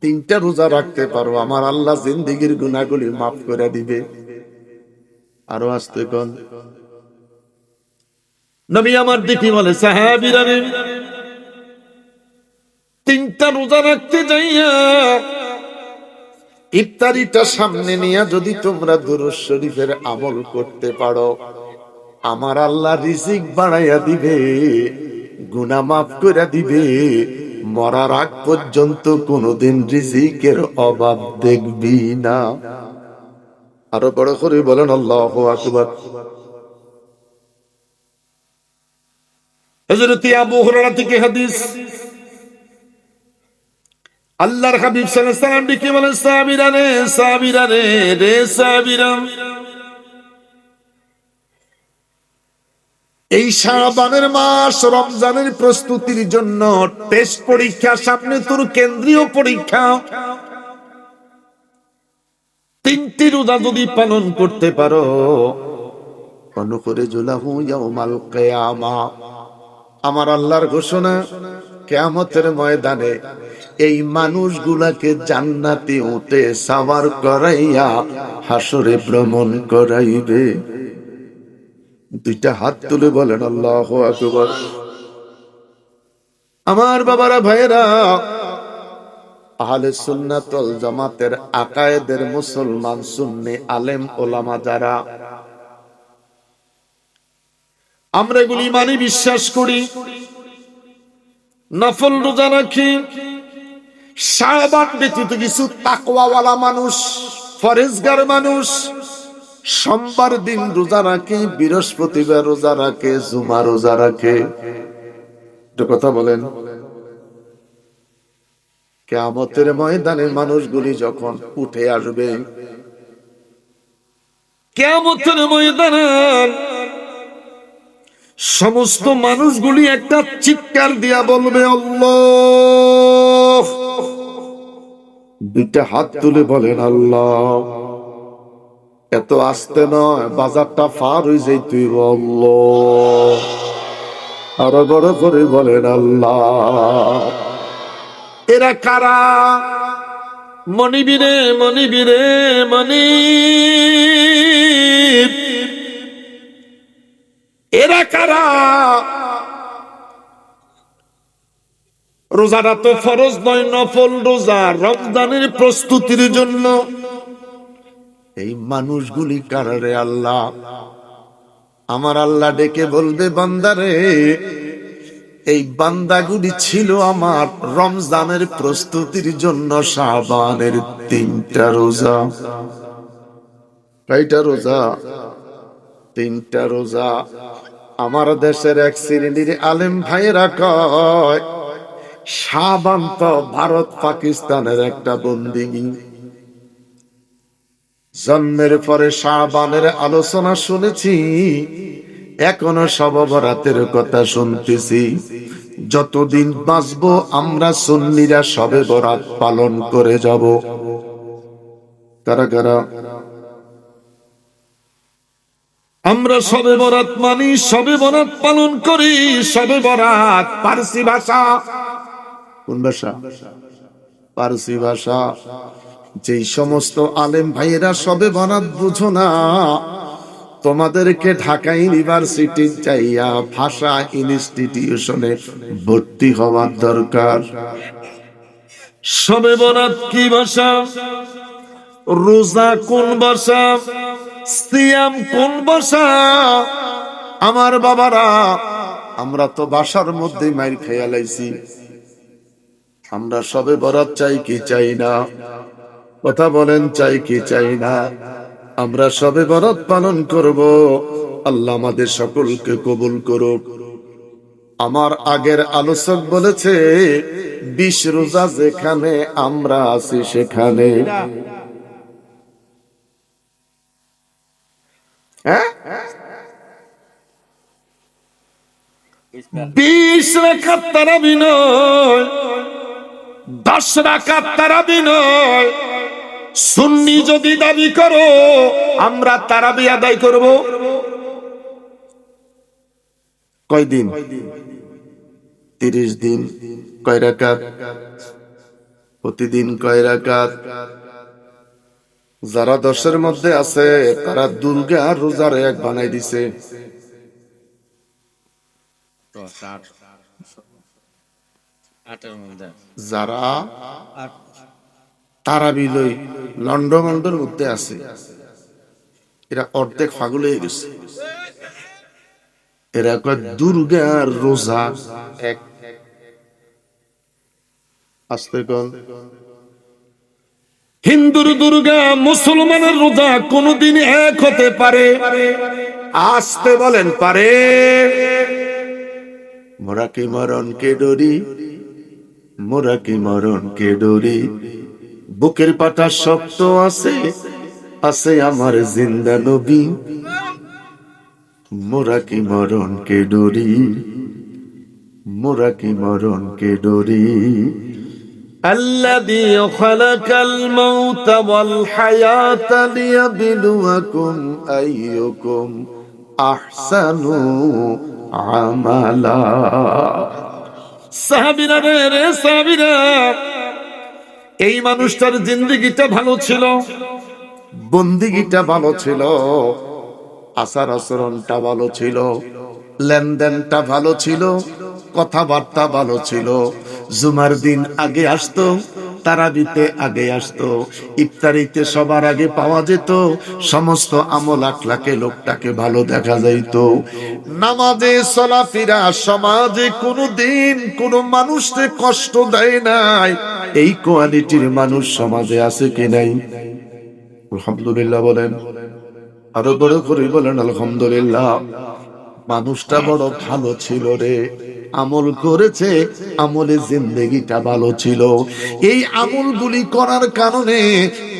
তিনটা রোজা রাখতে পারো, আমার আল্লাহ জিন্দেগির গুনাহগুলি মাফ করে দিবে। আরো আসতে কোন নবী আমার দিকে বলে, সাহাবীরা রে, তিনটা রোজা রাখতে যাইয়া ইফতারিটা সামনে নিয়ে যদি তোমরা দুরূদ শরীফের আমল করতে পারো, আমার আল্লাহ রিজিক বাড়াইয়া দিবে, গুনাহ মাফ করে দিবে, মরার আগ পর্যন্ত কোনোদিন রিজিকের অভাব দেখবি না। আরো বড় করে বলেন আল্লাহু আকবার। হযরত আবু হুরায়রা থেকে হাদিস, আল্লাহর হাবিব সাল্লাল্লাহু আলাইহি ওয়াসাল্লাম ডেকে বলেন, সাহাবীরা রে, সাহাবীরা রে, রে সাহাবীরা, এই শাবানের মাস রমজানের প্রস্তুতির জন্য টেস্ট পরীক্ষা, সামনে তোর কেন্দ্রীয় পরীক্ষা। তিনটি রোজা যদি পালন করতে পারো, অনুখরিজুলাহু ইয়াউমাল কিয়ামা, আমার আল্লাহর ঘোষণা, কিয়ামতের ময়দানে এই মানুষগুলাকে জান্নাতে উঠে সাওয়ার করাইয়া হাসরে ভ্রমণ করাইবে। দুইটা হাত তুলে বলেন আল্লাহু আকবার। আমার বাবারা, ভাইয়েরা, আহলে সুন্নাত ওয়াল জামাতের আকায়েদের মুসলমান সুন্নি আলেম ওলামা যারা, আমরা এগুলি মানি, বিশ্বাস করি, নফল রোজা রাখি। শাবান ব্যতীত কিছু তাকওয়াওয়ালা মানুষ, ফরেজগার মানুষ সোমবার দিন রোজা রাখে, বৃহস্পতিবার রোজা রাখে, জুমা রোজা রাখে। তো কথা বলেন, কিয়ামতের ময়দানে মানুষগুলি যখন উঠে আসবে, কিয়ামতের ময়দানে সমস্ত মানুষগুলি একটা চিৎকার দিয়া বলবে আল্লাহ। দুইটা হাত তুলে বলেন আল্লাহ। এত আস্তে নয়, বাজারটা পার হয়ে যাইতে আল্লাহ। আরো বড় করে বলেন আল্লাহ। এরা কারা? মনিবিরে, মনিবিরে, মনিব, এরা কারা? রোজাটা তো ফরজ নয়, নফল রোজা, রমজানের প্রস্তুতির জন্য। এই মানুষগুলি কারা রে আল্লাহ? আমার আল্লাহ ডেকে বলবে, বান্দারে, এই বান্দাগুলি ছিল আমার রমজানের প্রস্তুতির জন্য শাবানের তিনটা রোজা। কয়টা রোজা? তিনটা রোজা। আমার দেশের এক শ্রেণীর আলেম ভাইয়েরা কয়, শাবান তো ভারত পাকিস্তানের একটা বন্দিগি। জন্মের পরে শাবানের আলোচনা শুনেছি, এখনো শবে বরাতের কথা শুনতেছি। যতদিন বাঁচবো আমরা সুন্নিরা শবে বরাত পালন করে যাব। কারা কারা? আমরা শবে বরাত মানি, শবে বরাত পালন করি। শবে বরাত পারসি ভাষা। কোন ভাষা? পারসি ভাষা। যেই সমস্ত আলেম ভাইয়েরা শবে বরাত বুঝো না, তোমাদেরকে ঢাকা ইউনিভার্সিটি যাইয়া ভাষা ইনস্টিটিউশনে ভর্তি হওয়ার দরকার। শবে বরাত কি ভাষা? রোজা কোন ভাষা? সিয়াম কোন ভাষা? আমার বাবারা, আমরা তো ভাষার মধ্যে মাইর খেয়া লাইছি। আমরা শবে বরাত চাই কি চাই না? কথা বলেন, চাই কি চাই না? আমরা শবে বরাত পালন করব। আল্লাহ আমাদের সকলকে কবুল করুক। আমার আগের আলোচক বলেছে, 20 রোজা যেখানে আমরা আছি সেখানে। হ্যাঁ, 20 রাকাত তারাবি নয়, 10 রাকাত তারাবি নয়। সুন্নি যদি দাবি করো, আমরা তারাবি আদায় করব কয়দিন? 30 দিন। কয় রাকাত? প্রতিদিন কয় রাকাত? যারা 10-এর মধ্যে আছে তারা দুর্গা রোজার এক বানাই দিছে। যারা তারাবিলই লন্ডনের মধ্যে আছে এরা অর্ধেক পাগল হয়ে গেছে। এরা কয় দুর্গার রোজা এক। আস্তে কন, হিন্দুর দুর্গা মুসলমানের রোজা কোনদিন এক হতে পারে? আসতে বলেন পারে? মোরা কি মরণকে ডরি, মোরা কি মরণকে ডরি, বুকের পাটা শক্ত আছে, আছে আমার জিন্দা নবী। মোরা কি মরণকে ডরি, মোরা কি মরণকে ডরি। الذي خلق الموت والحياة ليبلوكم أيكم أحسن عملا। সাহাবীরা রে সাহাবীরা, এই মানুষটার জিন্দেগিটা ভালো ছিল, বন্দিগিটা ভালো ছিল, আচার আচরণটা ভালো ছিল, লেনদেনটা ভালো ছিল, কথাবার্তা ভালো ছিল। জুমার দিন আগে আসতো, তারাবিতে আগে আসতো, ইফতারিতে সবার আগে পাওয়া যেত, সমস্ত আমল আখলাকে লোকটাকে ভালো দেখা যাইত। নামাজে চলাফেরা, সমাজে কোনোদিন কোনো মানুষকে কষ্ট দেয় নাই। এই কোয়ালিটির মানুষ সমাজে আছে কি নাই? আলহামদুলিল্লাহ বলেন, আরো বড় করে বলেন আলহামদুলিল্লাহ। মানুষটা বড় ভালো ছিল রে, আমল করেছে, আমলে জিন্দেগিটা ভালো ছিল। এই আমলগুলি করার কারণে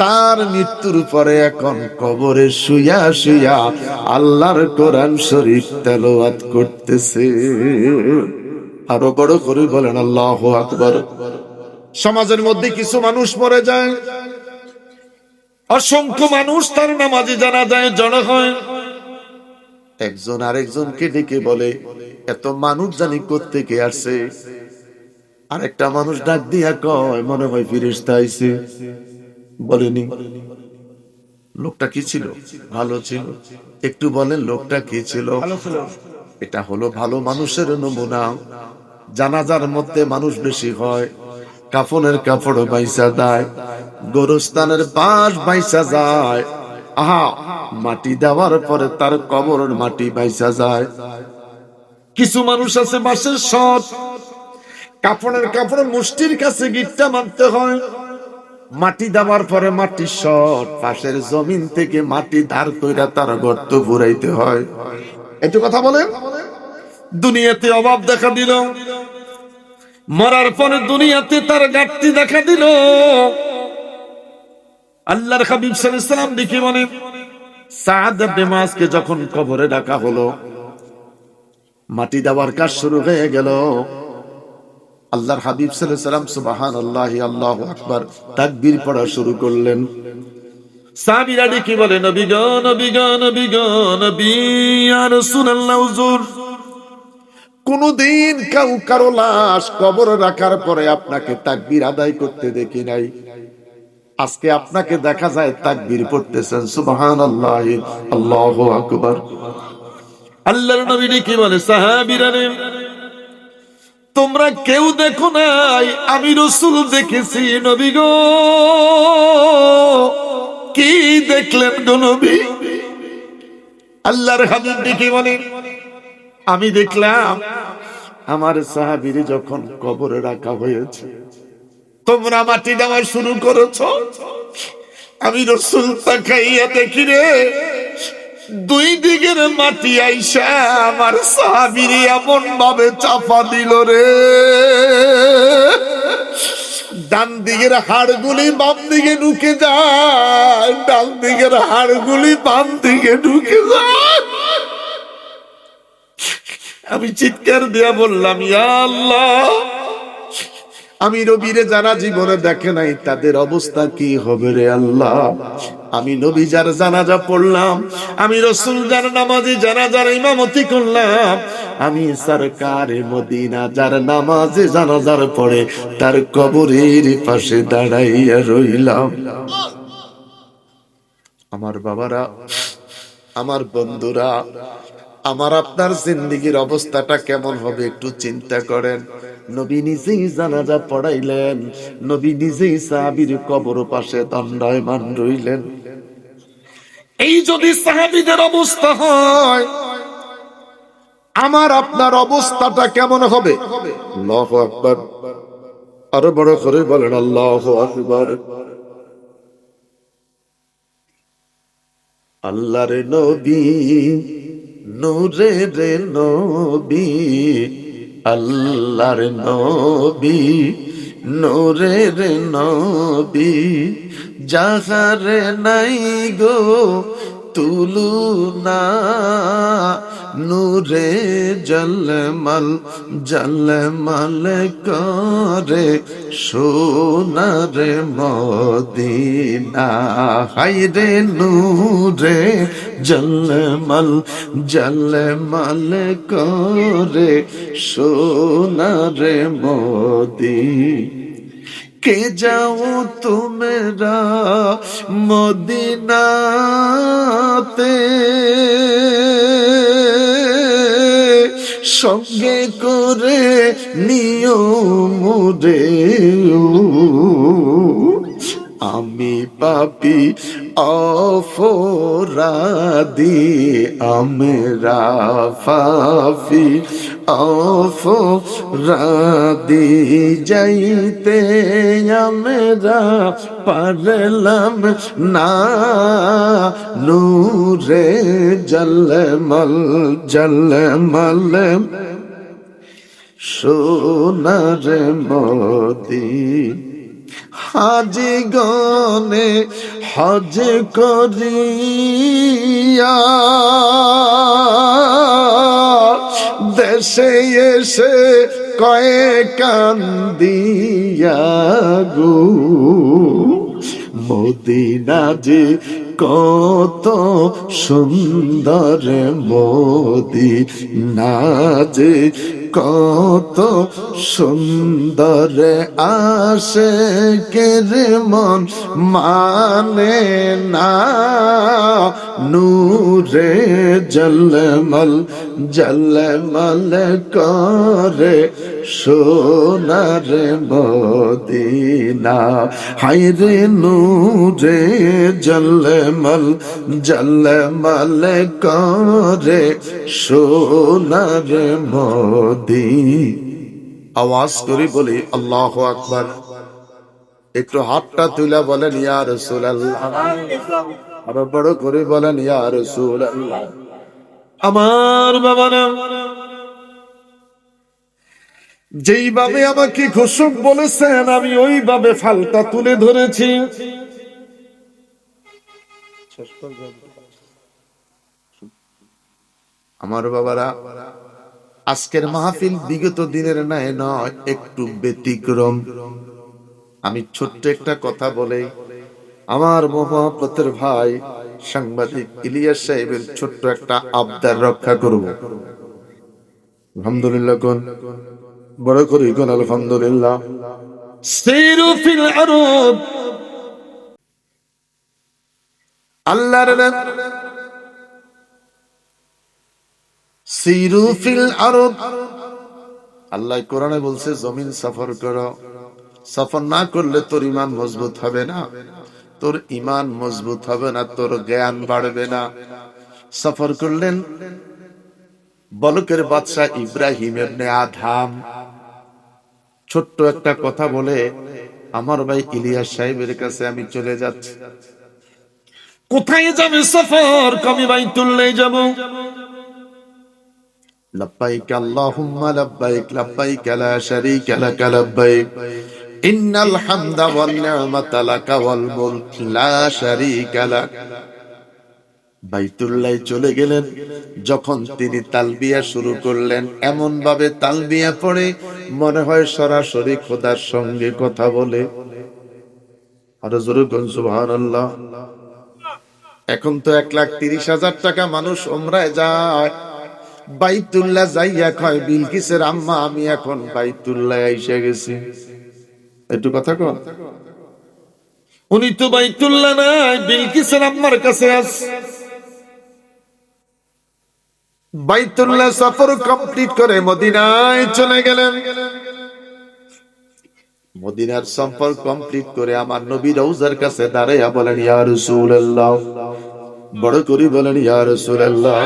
তার মৃত্যুর পরে এখন কবরে শুয়া শুয়া আল্লাহর কোরআন শরীফ তেলাওয়াত করতেছে। আরো বড় করে বলেন আল্লাহু আকবার। সমাজের মধ্যে কিছু মানুষ মরে যায়, অসংখ্য মানুষ তার নামাজে জানাজায় জড়ো হয়। একজন আরেকজনকে ডেকে বলে, এত মানুষ জানি কোত্থেকে আসছে। আরেকটা মানুষ ডাক দিয়া কয়, মনে হয় ফেরেশতা আইছে। বলেনি লোকটা কি ছিল? ভালো ছিল। একটু বলেন লোকটা কি ছিল? এটা হলো ভালো মানুষের নমুনা। জানাজার মধ্যে মানুষ বেশি হয়, কাফনের কাপড় বাইসা যায়, গোরস্থানের পাশ বাইসা যায়। আহা, মাটি দেওয়ার পরে তার কবরের মাটি বাইসা যায়। কিছু মানুষ আছে বাঁশের শট, কাফনের কাপড় মুষ্টির কাছে গিট্টা মারতে হয়। মাটি দেওয়ার পরে মাটির শট, পাশের জমিন থেকে মাটি ধার কইরা তার গর্ত ঘুরাইতে হয়। একটু কথা বলে, দুনিয়াতে অভাব দেখা দিল, মরার পরে দুনিয়াতে তার ঘাটতি দেখা দিল। আল্লাহর হাবিব সাল্লাল্লাহু আলাইহি ওয়াসাল্লাম দেখে বলে, সাদ ইবনে মুআজকে যখন কবরে রাখা হলো, মাটি দেওয়ার কাজ শুরু হয়ে গেল। আল্লাহর হাবিব সাল্লাল্লাহু আলাইহি ওয়াসাল্লাম সুবহানাল্লাহি আল্লাহু আকবার তাকবীর পড়া শুরু করলেন। সাহাবীরা দেখে বলে, নবী গো নবী গো নবী গো নবী, ইয়া রাসূলুল্লাহ হুজুর, কোনদিন কারো লাশ কবরে রাখার পরে আপনাকে তাকবীর আদায় করতে দেখি নাই। আজকে আপনাকে দেখা যায় তাকবীর পড়তেছেন, সুবহানাল্লাহি আল্লাহু আকবার। আল্লাহর নবী কি বলে, সাহাবীরা রে, তোমরা কেউ দেখো নাই, আমি রাসূল দেখেছি। নবী গো, কি দেখলেন গো নবী? আল্লাহর হাবিব কি বলে, আমি দেখলাম আমার সাহাবীরে যখন কবরে রাখা হয়েছে, তোমরা মাটি দেওয়া শুরু করেছো, আমি রাসূল তাকাইয়া দেখি রে, দুই দিকের মাটি আইসা আমার সাহাবীরে এমন ভাবে চাপা দিল রে, ডান দিকের হাড়গুলি বাম দিকে ঢুকে যায়, ডান দিকের হাড়গুলি বাম দিকে ঢুকে যায়। আমি চিৎকার দিয়া বললাম, ইয়া আল্লাহ, আমি নবীরে যারা জীবনে দেখে নাই তাদের অবস্থা কি হবে রে আল্লাহ। আমি নবী যার জানাজা পড়লাম, আমি রাসূল যার নামাজে জানাজার ইমামতি করলাম, আমি সরকারে মদিনা যার নামাজে জানাজার পড়ে তার কবরের পাশে দাঁড়াইয়া রইলাম। আমার বাবারা, আমার বন্ধুরা, আমার আপনার জিন্দেগির অবস্থাটা কেমন হবে একটু চিন্তা করেন। নবী নিজেই জানাজা পড়াইলেন, নবী নিজেই সাহাবীর কবর পাশে দণ্ডায়মান রইলেন। এই যদি সাহাবীদের অবস্থা হয়, আমার আপনার অবস্থাটা কেমন হবে? আল্লাহু আকবার, আরো বড় করে বলেন আল্লাহু আকবার। আল্লাহর নবী, নূরের নবী, আল্লাহর নবী, নূরের নবী, যাহার নাই গো তুলনা, নূরে জলমল জলমল করে সোনার মদিনা। হায়রে নূরে জলমল জলমল করে সোনার মদিনা। কে যাও তোমরা মদিনাতে, সঙ্গে করে নিও মোরে। আমি পাপী অপরাধী, আমরা পাপী অপরাধী, যাইতে আমরা পারলাম না, নূরে জলমল জলমল সোনার মদিনা। হাজি গনে হজ করিয়া দেশে এসে কয়ে কান্দিয়া গো, মদিনা যে কত সুন্দর, মদিনা যে কত সুন্দর, আশিকের মন মানে না, নূরে জলমল জলমল করে সোনার মদিনা। হায়রে নূরে জলমল জলমল করে সোনার মদিনা। আওয়াজ করে বলি আল্লাহু আকবার। একটু হাতটা তুলে বলেন ইয়া রাসূলুল্লাহ, আরো বড় করে বলেন ইয়া রাসূলুল্লাহ। আমার বাবারা, যেইভাবে আমাকে ঘোষক বলেছেন আমি ওইভাবে ফালটা তুলে ধরেছি। আমার বাবারা, আজকের মাহফিল বিগত দিনের ন্যায় নয়, একটু ব্যতিক্রম। আমি ছোট্ট একটা কথা বলে আমার মহব্বতের ভাই সাংবাদিক ইলিয়াস সাহেবের ছোট্ট একটা আবদার রক্ষা করব। আলহামদুলিল্লাহ কোন বড় করে কোন আলহামদুলিল্লাহ। সিরু ফিল আরদ, আল্লাহর সিরু ফিল আরদ, আল্লাহ কোরআনে বলছে জমিন সফর করো। সফর না করলে তোর ঈমান মজবুত হবে না, তোর ঈমান মজবুত হবে না, তোর জ্ঞান বাড়বে না। সফর করলেন বলকের বাদশা ইব্রাহিম ইবনে আদহাম। ছোট্ট একটা কথা বলে আমার ভাই ইলিয়াস সাহেবের কাছে আমি চলে যাচ্ছি। কোথায় যাবে সফর? কমি বাইতুল্লাহ যাব। লব্বাইক আল্লাহুম্মা লব্বাইক, লব্বাইক লা শারীকা লাক লব্বাইক, ইন্নাল হামদা ওয়ান নি'মাতা লাকা ওয়াল মুলক লা শারীকা লাক। বাইতুল্লাহ চলে গেলেন। যখন তিনি তালবিয়া শুরু করলেন, এমন ভাবে তালবিয়া পড়ে মনে হয় সরাসরি খোদার সঙ্গে কথা বলে। আর জোরে বলুন সুবহানাল্লাহ। এখন তো 1,30,000 টাকা মানুষ উমরায় যায়, বাইতুল্লাহ যাইয়া কয় বিলকিসের আম্মা আমি এখন বাইতুল্লাহ এসে গেছি। একটু কথা কন। উনি তো বাইতুল্লাহ নাই, বিলকিসের আম্মার কাছে আছে। বাইতুল্লাহ সফর কমপ্লিট করে মদিনায় চলে গেলেন। মদিনার সফর কমপ্লিট করে আমার নবী রওজার কাছে দাঁড়াইয়া বলেন, ইয়া রাসূলুল্লাহ, বড় করে বলেন, ইয়া রাসূলুল্লাহ,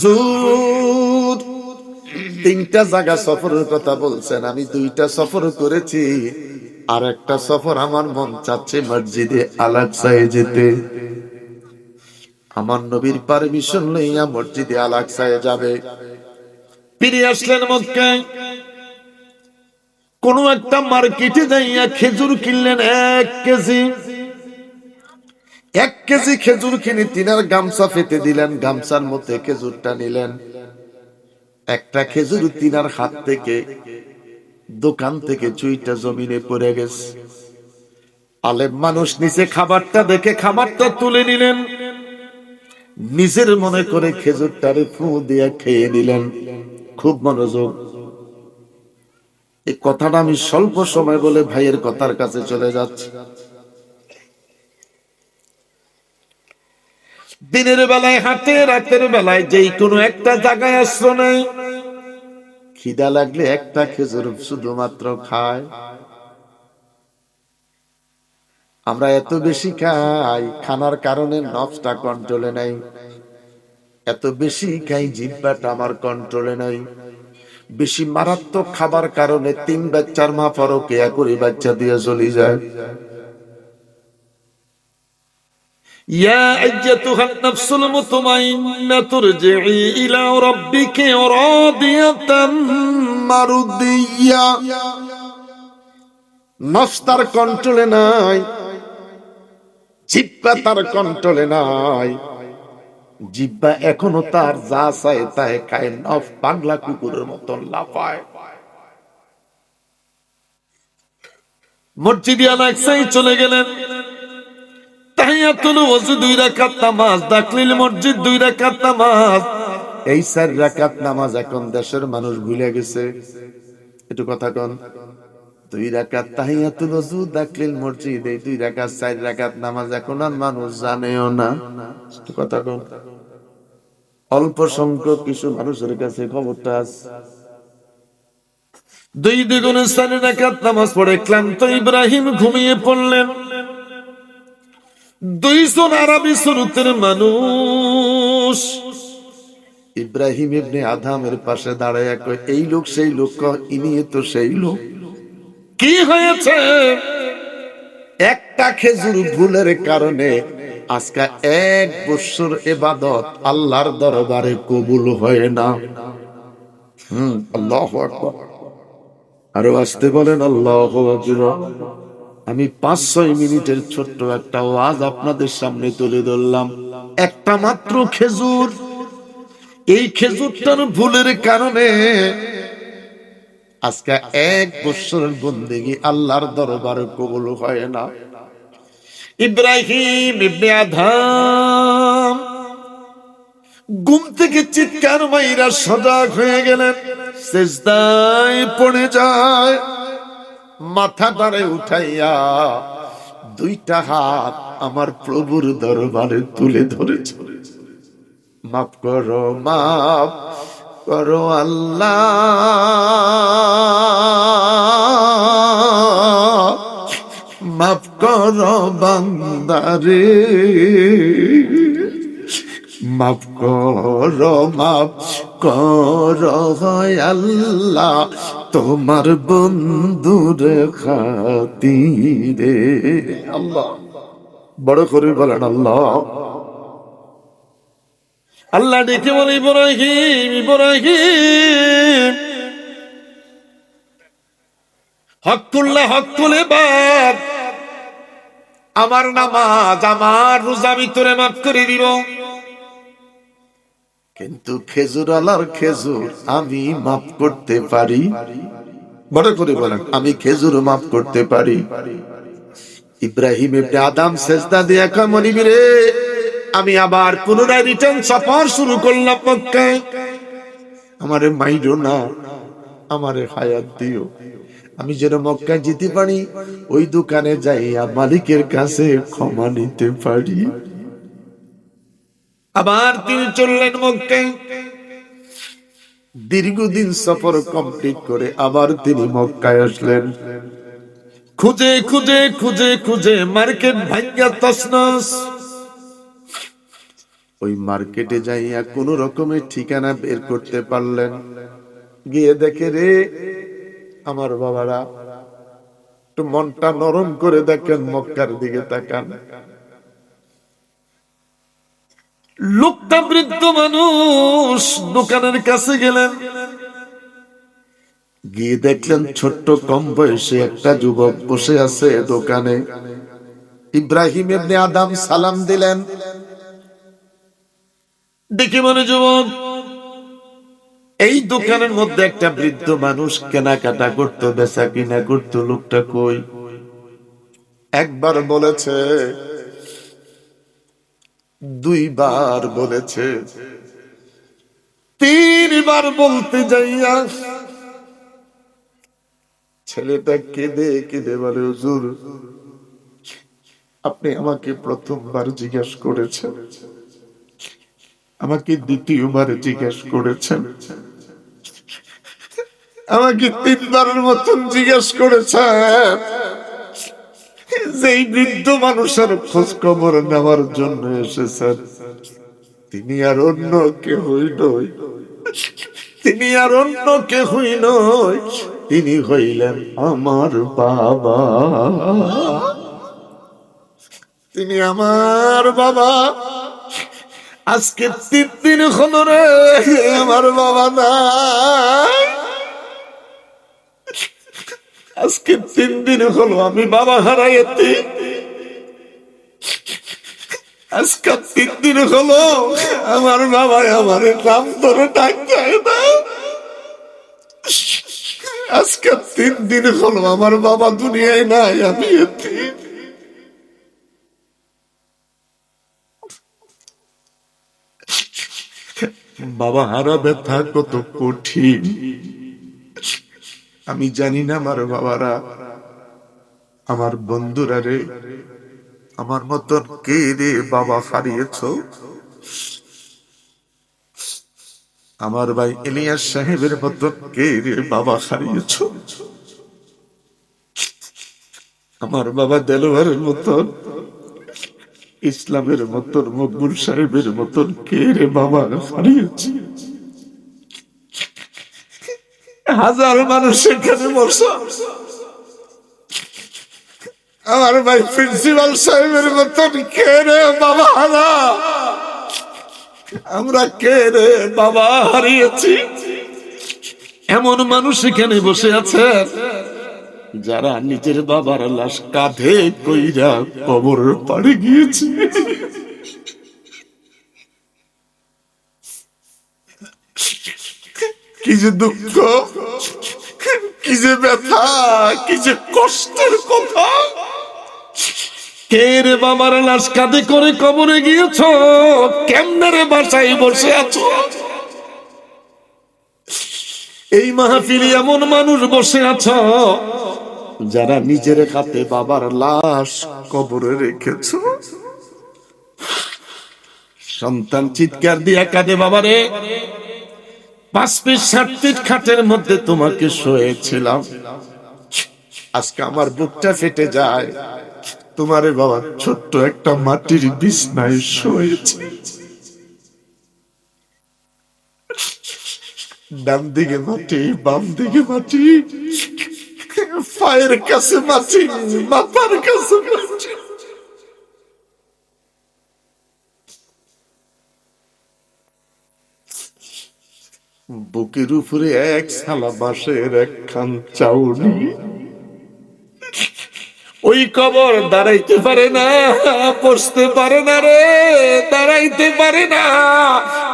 জুর তিনটা জায়গা সফরের কথা বলছেন, আমি 2টা সফর করেছি, আর একটা সফর আমার মন চাচ্ছে মসজিদে আল আকসায় যেতে। আমার নবীর পারমিশন লইয়া মসজিদে আল আকসায় যাবে। ফিরে আসলেন মক্কায়। কোন একটা মার্কেটে যাইয়া খেজুর কিনলেন 1 কেজি। 1 কেজি খেজুর কিনে তিনার গামছা পেতে দিলেন, গামছার মধ্যে খেজুরটা নিলেন। একটা খেজুর তিনার হাত থেকে, দোকান থেকে চুইটা জমিনে পড়ে গেছে। আলেম মানুষ নিচে খাবারটা দেখে খাবারটা তুলে নিলেন, নিজের মনে করে খেজুরটারে ফু দিয়ে খেয়ে নিলেন। খুব মনোযোগ। এই কথাটা আমি স্বল্প সময় বলে ভাইয়ের কথার কাছে চলে যাচ্ছি। দিনের বেলায় হাঁটে, রাতের বেলায় যেই কোনো একটা জায়গায় আশ্রয় নেয়। খিদা লাগলে একটা খেজুর শুধুমাত্র খায়। আমরা এত বেশি খাই, খানার কারণে নফসটা কন্ট্রোলে নাই। এত বেশি খাই, জিহ্বাটা আমার কন্ট্রোলে নাই। বেশি মারাত্মক খাবার কারণে 3 বাচ্চার মা পরকিয়া করে বাচ্চা দিয়ে চলে যায়। ইয়া আইয়াতুহান নাফসুল মুতমাইন্নাতু ইরজিই ইলা রাব্বিকি রাদিয়াতাম মারদিয়া। নফস তার কন্ট্রোলে নাই, জিহ্বা তার কন্ট্রোলে নাই। জিহ্বা এখনো তার যা চায় তাই খায়, নফস পাগলা কুকুরের মতন লাফায়। মসজিদে আল আকসায় চলে গেলেন। তাহিয়াতুল ওযু 2 রাকাত নামাজ, দাখিল মসজিদ 2 রাকাত নামাজ। এই 4 রাকাত নামাজ এখন দেশের মানুষ ভুলে গেছে। একটু কথা কন। 2 রাকাত তাহিয়াতুল ওযু, দাখিল মসজিদ, এই 2 রাকাত 4 রাকাত নামাজ এখন আর মানুষ জানেও না। একটু কথা কন। অল্প সংখ্যক কিছু মানুষের কাছে খবরটা আছে। 2 দ্বিগুণে 4 রাকাত নামাজ পড়ে ক্লান্ত ইব্রাহিম ঘুমিয়ে পড়লেন। 2 জন আরবি সুরতের মানুষ ইব্রাহিম ইবনে আদমের পাশে দাঁড়ায় কয়, এই লোক সেই লোক? ইনি তো সেই লোক। কি হয়েছে? একটা খেজুর ভুলের কারণে আজকে 1 বছর ইবাদত আল্লাহর দরবারে কবুল হয় না। আল্লাহু আকবার। আরো আসতে বলেন আল্লাহু আকবার। আমি 5-6 মিনিটের ছোট্ট একটা ওয়াজ আপনাদের সামনে তুলে ধরলাম। একটা মাত্র খেজুর, এই খেজুরটার ভুলের কারণে আজকে 1 বছরের বন্দেগী আল্লাহর দরবারে কবুল হয় না। ইব্রাহিম ইবনে আদম ঘুম থেকে চিৎকার মাইরা সজাগ হয়ে গেলেন, সিজদায় পড়ে যায়, মাথাটারে উঠাইয়া 2টা হাত আমার প্রভুর দরবারে তুলে ধরেছে। মাফ করো, মাফ করো আল্লাহ, মাফ করো বান্দারে, মাফ করো, মাফ করো আল্লাহ, তোমার বন্ধুর খাতিরে। আল্লাহ বড় করে বলেন আল্লাহ। আল্লাহ ডেকে বলে, ইব্রাহিম ইব্রাহিম, হক তুল্লাহ, হক তুলে বাপ, আমার নামাজ আমার রোজা আমি তোরে মাফ করে দিব। কিন্তু খেজুর আলার খেজুর আমি মাফ করতে পারি। বড় করে বলেন, আমি খেজুর মাফ করতে পারি। ইব্রাহিম ইবনে আদম সেজদা দিয়ে কয়, মনিবি রে, আমি আবার পুনরায় রিটার্ন সফর শুরু করলাম মক্কায়। আমারে মাইরো না, আমারে হায়াত দিও, আমি যেন মক্কায় যেতে পারি, ওই দোকানে যাইয়া মালিকের কাছে ক্ষমা নিতে পারি। আবার তিনি চললেন মক্কায়। দীর্ঘদিন সফর কমপ্লিট করে আবার তিনি মক্কায় আসলেন। খুঁজে খুঁজে খুঁজে খুঁজে মার্কেট ভাঙ্গা তছনছ। ওই মার্কেটে যাইয়া কোন রকমের ঠিকানা বের করতে পারলেন। গিয়ে দেখে রে আমার বাবারা, একটু মনটা নরম করে দেখেন, মক্কার দিকে তাকান। লোকটা বৃদ্ধ মানুষ। দোকানের কাছে গেলেন, গিয়ে দেখলেন ছোট্ট কম বয়সে একটা যুবক বসে আছে দোকানে। ইব্রাহিম ইবনে আদম সালাম দিলেন। দেখি মনে যুবক, এই দোকানের মধ্যে একটা বৃদ্ধ মানুষ কেনাকাটা করতো, বেচা কিনা করতো। লোকটা কই? একবার বলেছে, দুইবার বলেছে, তিনবার বলতে যাইয়া ছেলেটা কেঁদে কেঁদে বলে, হুজুর আপনি আমাকে প্রথমবার জিজ্ঞেস করেছেন, আমাকে দ্বিতীয়বার জিজ্ঞেস করেছেন, আমাকে তিনবারের মতন জিজ্ঞেস করেছেন। যেই বৃদ্ধ মানুষের খোঁজ খবর নেওয়ার জন্য এসেছেন, তিনি আর অন্য কেহই নয়, তিনি আর অন্য কেহই নয়, তিনি হইলেন আমার বাবা। তিনি আমার বাবা। আজকে 3 দিন হলো রে আমার বাবা নাই। আজকে 3 দিন হলো আমি বাবা হারাইছি। আজকে 3 দিন হলো আমার বাবা আমার নাম ধরে ডাক দেয় না। আজকে 3 দিন হলো আমার বাবা দুনিয়ায় নাই, আমি এতিম। বাবা হারা ব্যথা কত কঠিন আমি জানি না। আমার বাবারা, আমার বন্ধুরা রে, আমার মতন কে রে বাবা হারিয়েছ? আমার ভাই ইলিয়াস সাহেবের মতন কে রে বাবা হারিয়েছ? আমার বাবা দেলোয়ারের মতন, ইসলামের মতন, মকবুল সাহেবের মতন কে রে বাবা হারিয়েছে? হাজার মানুষ এখানে বসা। আমার ভাই প্রিন্সিপাল সাহেবের মতন কে রে বাবা হারা? আমরা কে রে বাবা হারিয়েছি? এমন মানুষ এখানে বসে আছে যারা নিজের বাবার লাশ কাঁধে কইরা কবর পাড়ে গিয়েছে। কি যে দুঃখ, কি যে ব্যথা, কি যে কষ্টের কথা। কে রে বাবার লাশ কাঁধে করে কবরে গিয়েছ? কেমনে রে বাসায় বসে আছো? এই মাহফিলে এমন মানুষ বসে আছো যারা নিজের হাতে বাবার লাশ কবরে রেখেছ। সন্তান চিৎকার দিয়ে কাঁদে, বাবারে 5 ফিট 7 ফিট খাটের মধ্যে তোমাকে শোয়েছিলাম, আজকে আমার বুকটা ফেটে যায়। তোমারে বাবা ছোট্ট একটা মাটির বিছনায় শোয়েছে। ডান দিকে মাটি, বাম দিকে মাটি, পায়ের কাছে মাটি, মাথার কাছে মাটি। বুকের উপরে এক থালা বাঁশের একখান চাউনি, ওই কবর দাঁড়াইতে পারে না, বসতে পারে না রে, দাঁড়াইতে পারে না,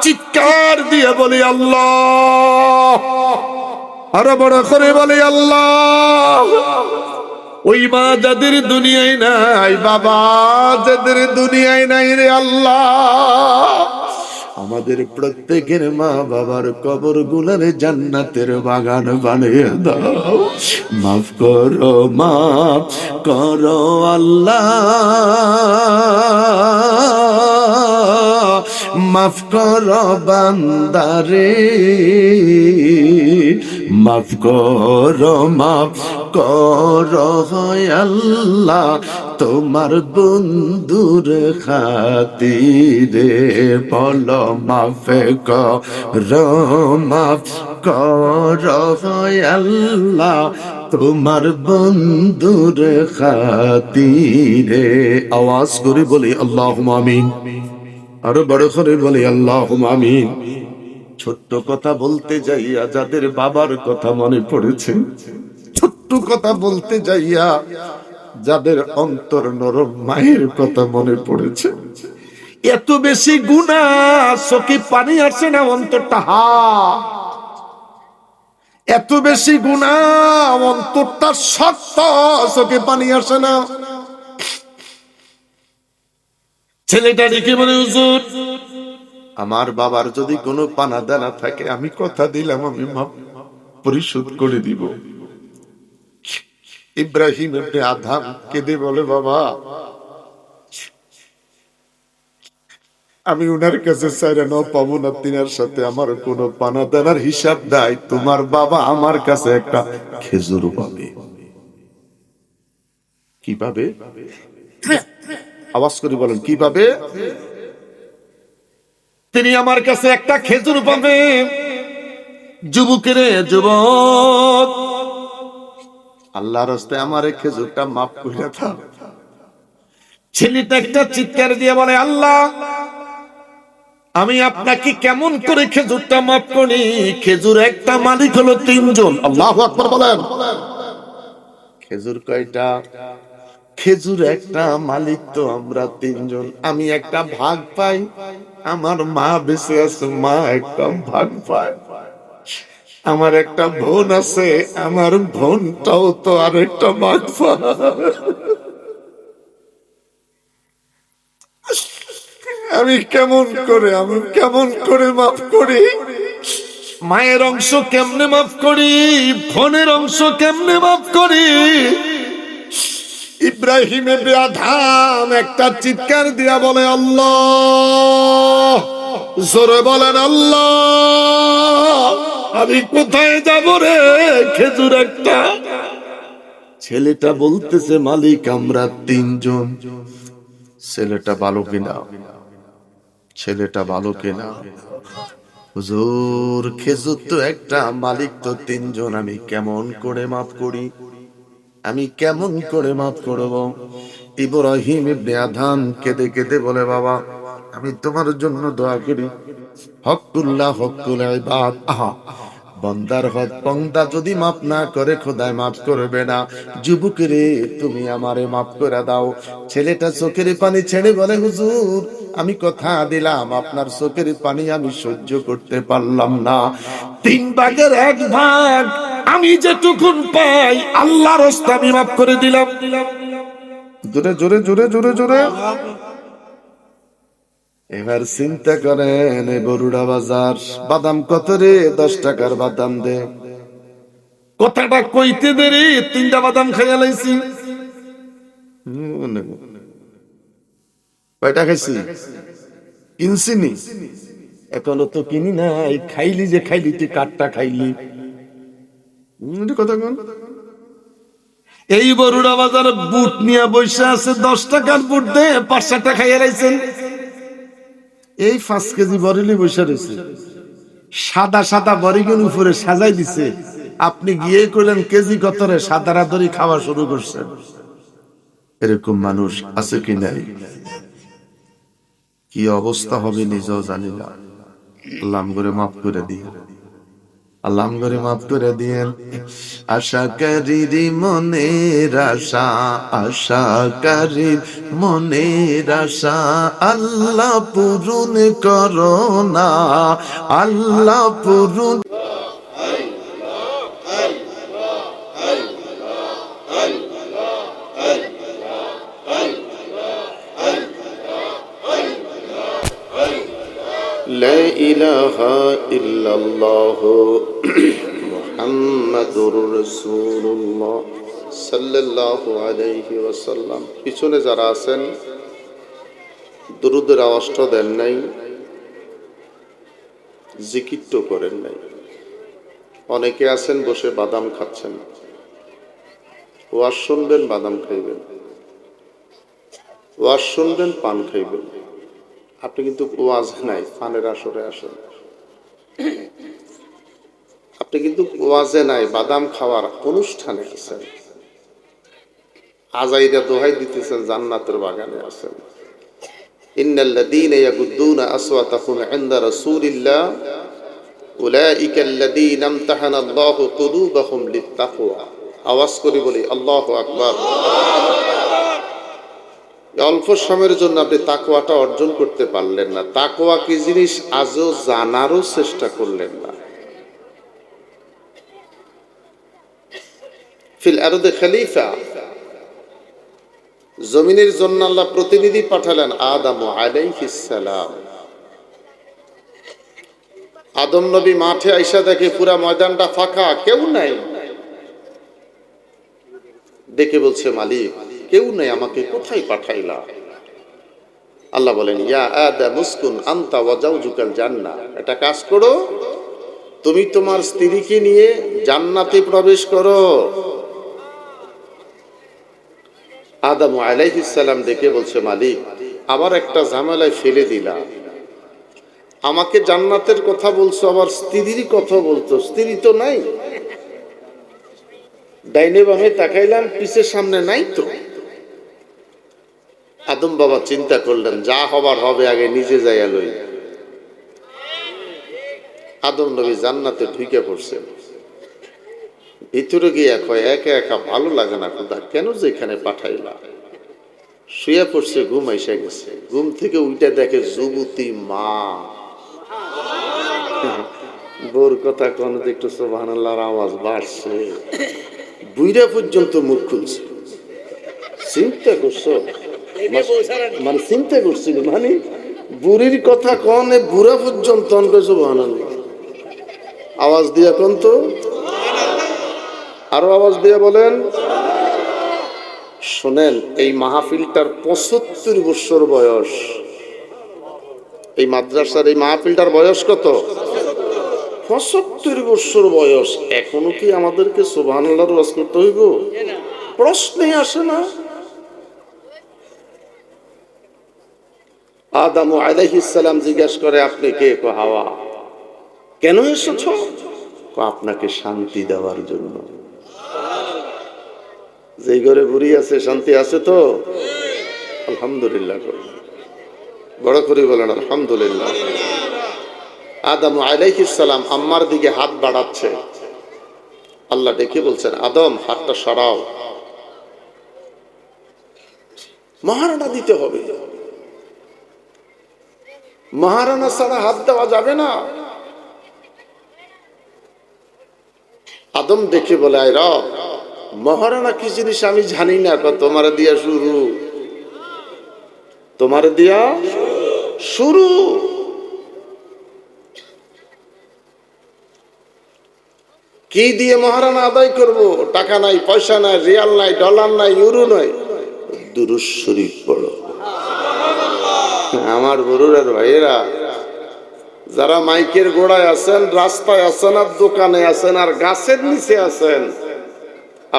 চিৎকার দিয়ে বলি আল্লাহ, আরো বড় করে বলি আল্লাহ। ওই মা যাদের দুনিয়ায় নাই, বাবা যাদের দুনিয়ায় নাই রে আল্লাহ, আমাদের প্রত্যেকের মা বাবার কবর গুলার জান্নাতের বাগান বানিয়ে দাও। মাফ করো, মাফ করো আল্লাহ, মাফ করো বান্দারে, মাফ করো, মাফ করো আল্লাহ, তোমার বন্ধুর খাতিরে বলো মাফ করো, মাফ করো আল্লাহ, তোমার বন্ধুর খাতিরে। আওয়াজ করে বলি আল্লাহুম্মা আমিন, আরো বড় করে বলি আল্লাহুম্মা আমিন। ছোট্ট কথা বলতে যাইয়া যাদের বাবার কথা মনে পড়েছে, ছোট্ট কথা বলতে যাইয়া যাদের অন্তর নরম মায়ের কথা মনে পড়েছে, এত বেশি গুনাহ চোখে পানি আসে না, অন্তরটা হা, এত বেশি গুনাহ অন্তরটা শক্ত, চোখে পানি আসে না। ছেলেটা ডেকে বলে, হুজুর আমার বাবার যদি কোনো পানা দানা থাকে আমি কথা দিলাম আমি মাপ পরিশোধ করে দিব। ইব্রাহিম ইবনে আদম কেঁদে বলে, বাবা আমি উনার কাছে চাইলে ন পাবো না, তিনার সাথে আমার কোনো পানা দানার হিসাব নাই, তোমার বাবা আমার কাছে একটা খেজুর পাবে। কি পাবে? আওয়াজ করে বলেন, কি পাবে? তিনি আমার কাছে একটা খেজুর পাবে। যুবকের যুবক, আল্লাহর রাস্তায় আমার এই খেজুরটা মাফ করে দাও। ছেলেটা একটা চিৎকার দিয়ে বলে, আল্লাহ আমি আপনাকে কেমন করে খেজুরটা মাফ করি? খেজুর একটা মালিক হলো তিনজন। আল্লাহু আকবার বলেন। খেজুর কয়টা? খেজুর একটা মালিক তো আমরা তিনজন, আমি একটা ভাগ পাই, আমার মা বেঁচে আছে, মা একটা ভাগ পায়, আমার একটা বোন আছে, আমার বোনটাও তো আর একটা ভাগ পায়। আমি কেমন করে মাফ করি? মায়ের অংশ কেমনে মাফ করি? বোনের অংশ কেমনে মাফ করি? ইব্রাহিম ইবনে আদম একটা চিৎকার দিয়া বলে, আল্লাহ, জোরে বলেন আল্লাহ, আমি কোথায় যাব রে? খেজুর একটা। ছেলেটা বলতেছে, মালিক আমরা তিনজন। ছেলেটা ভালো কিনা? ছেলেটা ভালো কিনা? হুজুর খেজুর তো একটা, মালিক তো তিনজন, আমি কেমন করে মাফ করি? আমি কেমন করে মাফ করব? ইব্রাহিম ইবনে আদম কেঁদে কেঁদে বলে, বাবা আমি তোমার জন্য দোয়া করি, হকুল্লাহ হকুল ইবাদ, আহা বান্দার হক বান্দা যদি মাফ না করে খোদায় মাফ করবে না। যুবকেরে তুমি আমারে মাফ করে দাও। ছেলেটা চোখের পানি ছেড়ে বলে, হুজুর আমি কথা দিলাম আপনার চোখের পানি আমি সহ্য করতে পারলাম না, 3 ভাগের 1 ভাগ আমি যেটুকুন পাই আল্লাহর রাস্তায় আমি মাফ করে দিলাম। জোরে জোরে জোরে জোরে জোরে। এবার চিন্তা করেন, বরুড়া বাজার বাদাম কত রে? 10 টাকার বাদাম দে। কথাটা কইতে দেরি 3টা বাদাম খাইয়া লাইছি। কয়টা খাইছি? কিনছিনি, এখনো তো কিনি নাই। খাইলি যে খাইলি, তুই কাঠটা খাইলি। কথা কোন? এই বরুড়া বাজার বুট নিয়ে বসে আছে, 10 টাকার বুট দে, 5 খাইয়া লাইছেন। এই 5 কেজি বরেলি বসে রয়েছে, সাদা সাদা বরিগের উপরে সাজাই দিছে। আপনি গিয়ে কইলেন কেজি কত রে? সাদারা দড়ি খাওয়া শুরু করছেন। এরকম মানুষ আছে কি নাই? কি অবস্থা হবে নিজেও জানি না। আল্লাহ করে মাফ করে দিই, আল্লাহ করে মাফ করে দিয়েন। আশাকারীর মনের আশা, আশাকারীর মনের আশা আল্লাহ পূরণ করো না, আল্লাহ পূরণ। লা ইলাহা ইল্লাল্লাহ মুহাম্মাদুর রাসূলুল্লাহ সাল্লাল্লাহু আলাইহি ওয়াসাল্লাম। পিছনে যারা আছেন দুরূদের আওয়াজটা দেন নাই, জিকিরটা করেন নাই। অনেকে আছেন বসে বাদাম খাচ্ছেন, ওয়াজ শুনবেন বাদাম খাইবেন, ওয়াজ শুনবেন পান খাইবেন। আপনি কিন্তু ওয়াজ নাই, পানের আসরে আসেন। আপনি কিন্তু ওয়াজে নাই, বাদাম খাওয়ার অনুষ্ঠানে আছেন। আজাইরা দোহাই দিতেছেন, জান্নাতের বাগানে আছেন। ইন্নাল্লাযীনা ইয়াগুদ্দুনা আসওয়াতাহুম ইনদা রাসূলিল্লাহ উলাইকাল্লাযীনা ইমতাহানাল্লাহু কুলুবাহুম লিত্তাকওয়া। আওয়াজ করে বলি আল্লাহু আকবার। অল্প সময়ের জন্য আপনি তাকওয়াটা অর্জন করতে পারলেন না। তাকওয়া কি জিনিস আজও জানারও চেষ্টা করলেন না। ফিল আরদে খলিফা, জমিনের জন্য আল্লাহ প্রতিনিধি পাঠালেন আদম আলাইহিস সালাম। আদম নবী মাঠে আইসা দেখে পুরা ময়দানটা ফাঁকা, কেউ নাই। দেখে বলছে মালিক কেউ নাই, আমাকে কোথায় পাঠাইলা? আল্লাহ বলেন ইয়া আদম উসকুন আনতা ওয়া যাওজুকাল জান্নাহ। একটা কাজ করো, তুমি তোমার স্ত্রীকে নিয়ে জান্নাতে প্রবেশ করো। আদম আলাইহিস সালাম দেখে বলছে মালিক আবার একটা ঝামেলায় ফেলে দিলা। আমাকে জান্নাতের কথা বলছো, আবার স্ত্রীর কথা বলতো, স্ত্রী তো নাই। ডাইনে বামে তাকাইলাম, পিছে সামনে নাই তো। আদম বাবা চিন্তা করলেন যা হবার হবে, আগে নিজে যাইয়া লই। আদম নবী জান্নাতে ঢুকে পড়ছেন। ভিতরে গিয়ে কয় একা একা ভালো লাগে না খোদা, কেন যে এখানে পাঠাইলা? শুয়ে পড়ছে, ঘুম আইসা গেছে। ঘুম থেকে উইটা দেখে যুবতী মা। বোর কথা কোন একটু সুবহানাল্লাহর আওয়াজ বাড়ছে। বুইরা পর্যন্ত মুখ খুলছে। চিন্তা করছো, মানে চিন্তা করছিল, মানে বুড়ির কথা কনে বুড়া পর্যন্ত সুবহানাল্লাহ আওয়াজ দিয়া কোন তো, আরো আওয়াজ দিয়ে বলেন। শোনেন, এই মাহফিলটার ৭৫ বছর বয়স। এই মাদ্রাসার এই মাহফিলটার বয়স কত? ৭৫ বছর বয়স। এখনো কি আমাদেরকে সুবহানাল্লাহর ওয়াজ করতে হইব? প্রশ্নই আসে না। আদম আলাইহিস সালাম জিজ্ঞাসা করে আপনি কে? হাওয়া। কেন এসেছো? আপনাকে শান্তি দেওয়ার জন্য। যেই ঘরে বুড়ি আছে শান্তি আছে তো? আলহামদুলিল্লাহ। বড় করে বলেন আলহামদুলিল্লাহ। আদম আলাইহিস সালাম আম্মার দিকে হাত বাড়াচ্ছে। আল্লাহ ডেকে বলছেন আদম হাতটা সরাও, মহারানা দিতে হবে। মহারানা ছাড়া হাত দেওয়া যাবে না। আদম দেখে বলে আয় রব, মহারানা কি জিনিস আমি জানি না। তোমার দিয়া শুরু, তোমার দিয়া শুরু। কি দিয়ে মহারানা আদায় করব? টাকা নাই, পয়সা নাই, রিয়াল নাই, ডলার নাই, ইউরো নাই। দুরূদ শরীফ পড়ো। আমার বড়ুরার ভাইয়েরা যারা মাইকের গোড়ায় আছেন, রাস্তায় আছেন, আর দোকানে আছেন, আর গাছের নিচে আছেন,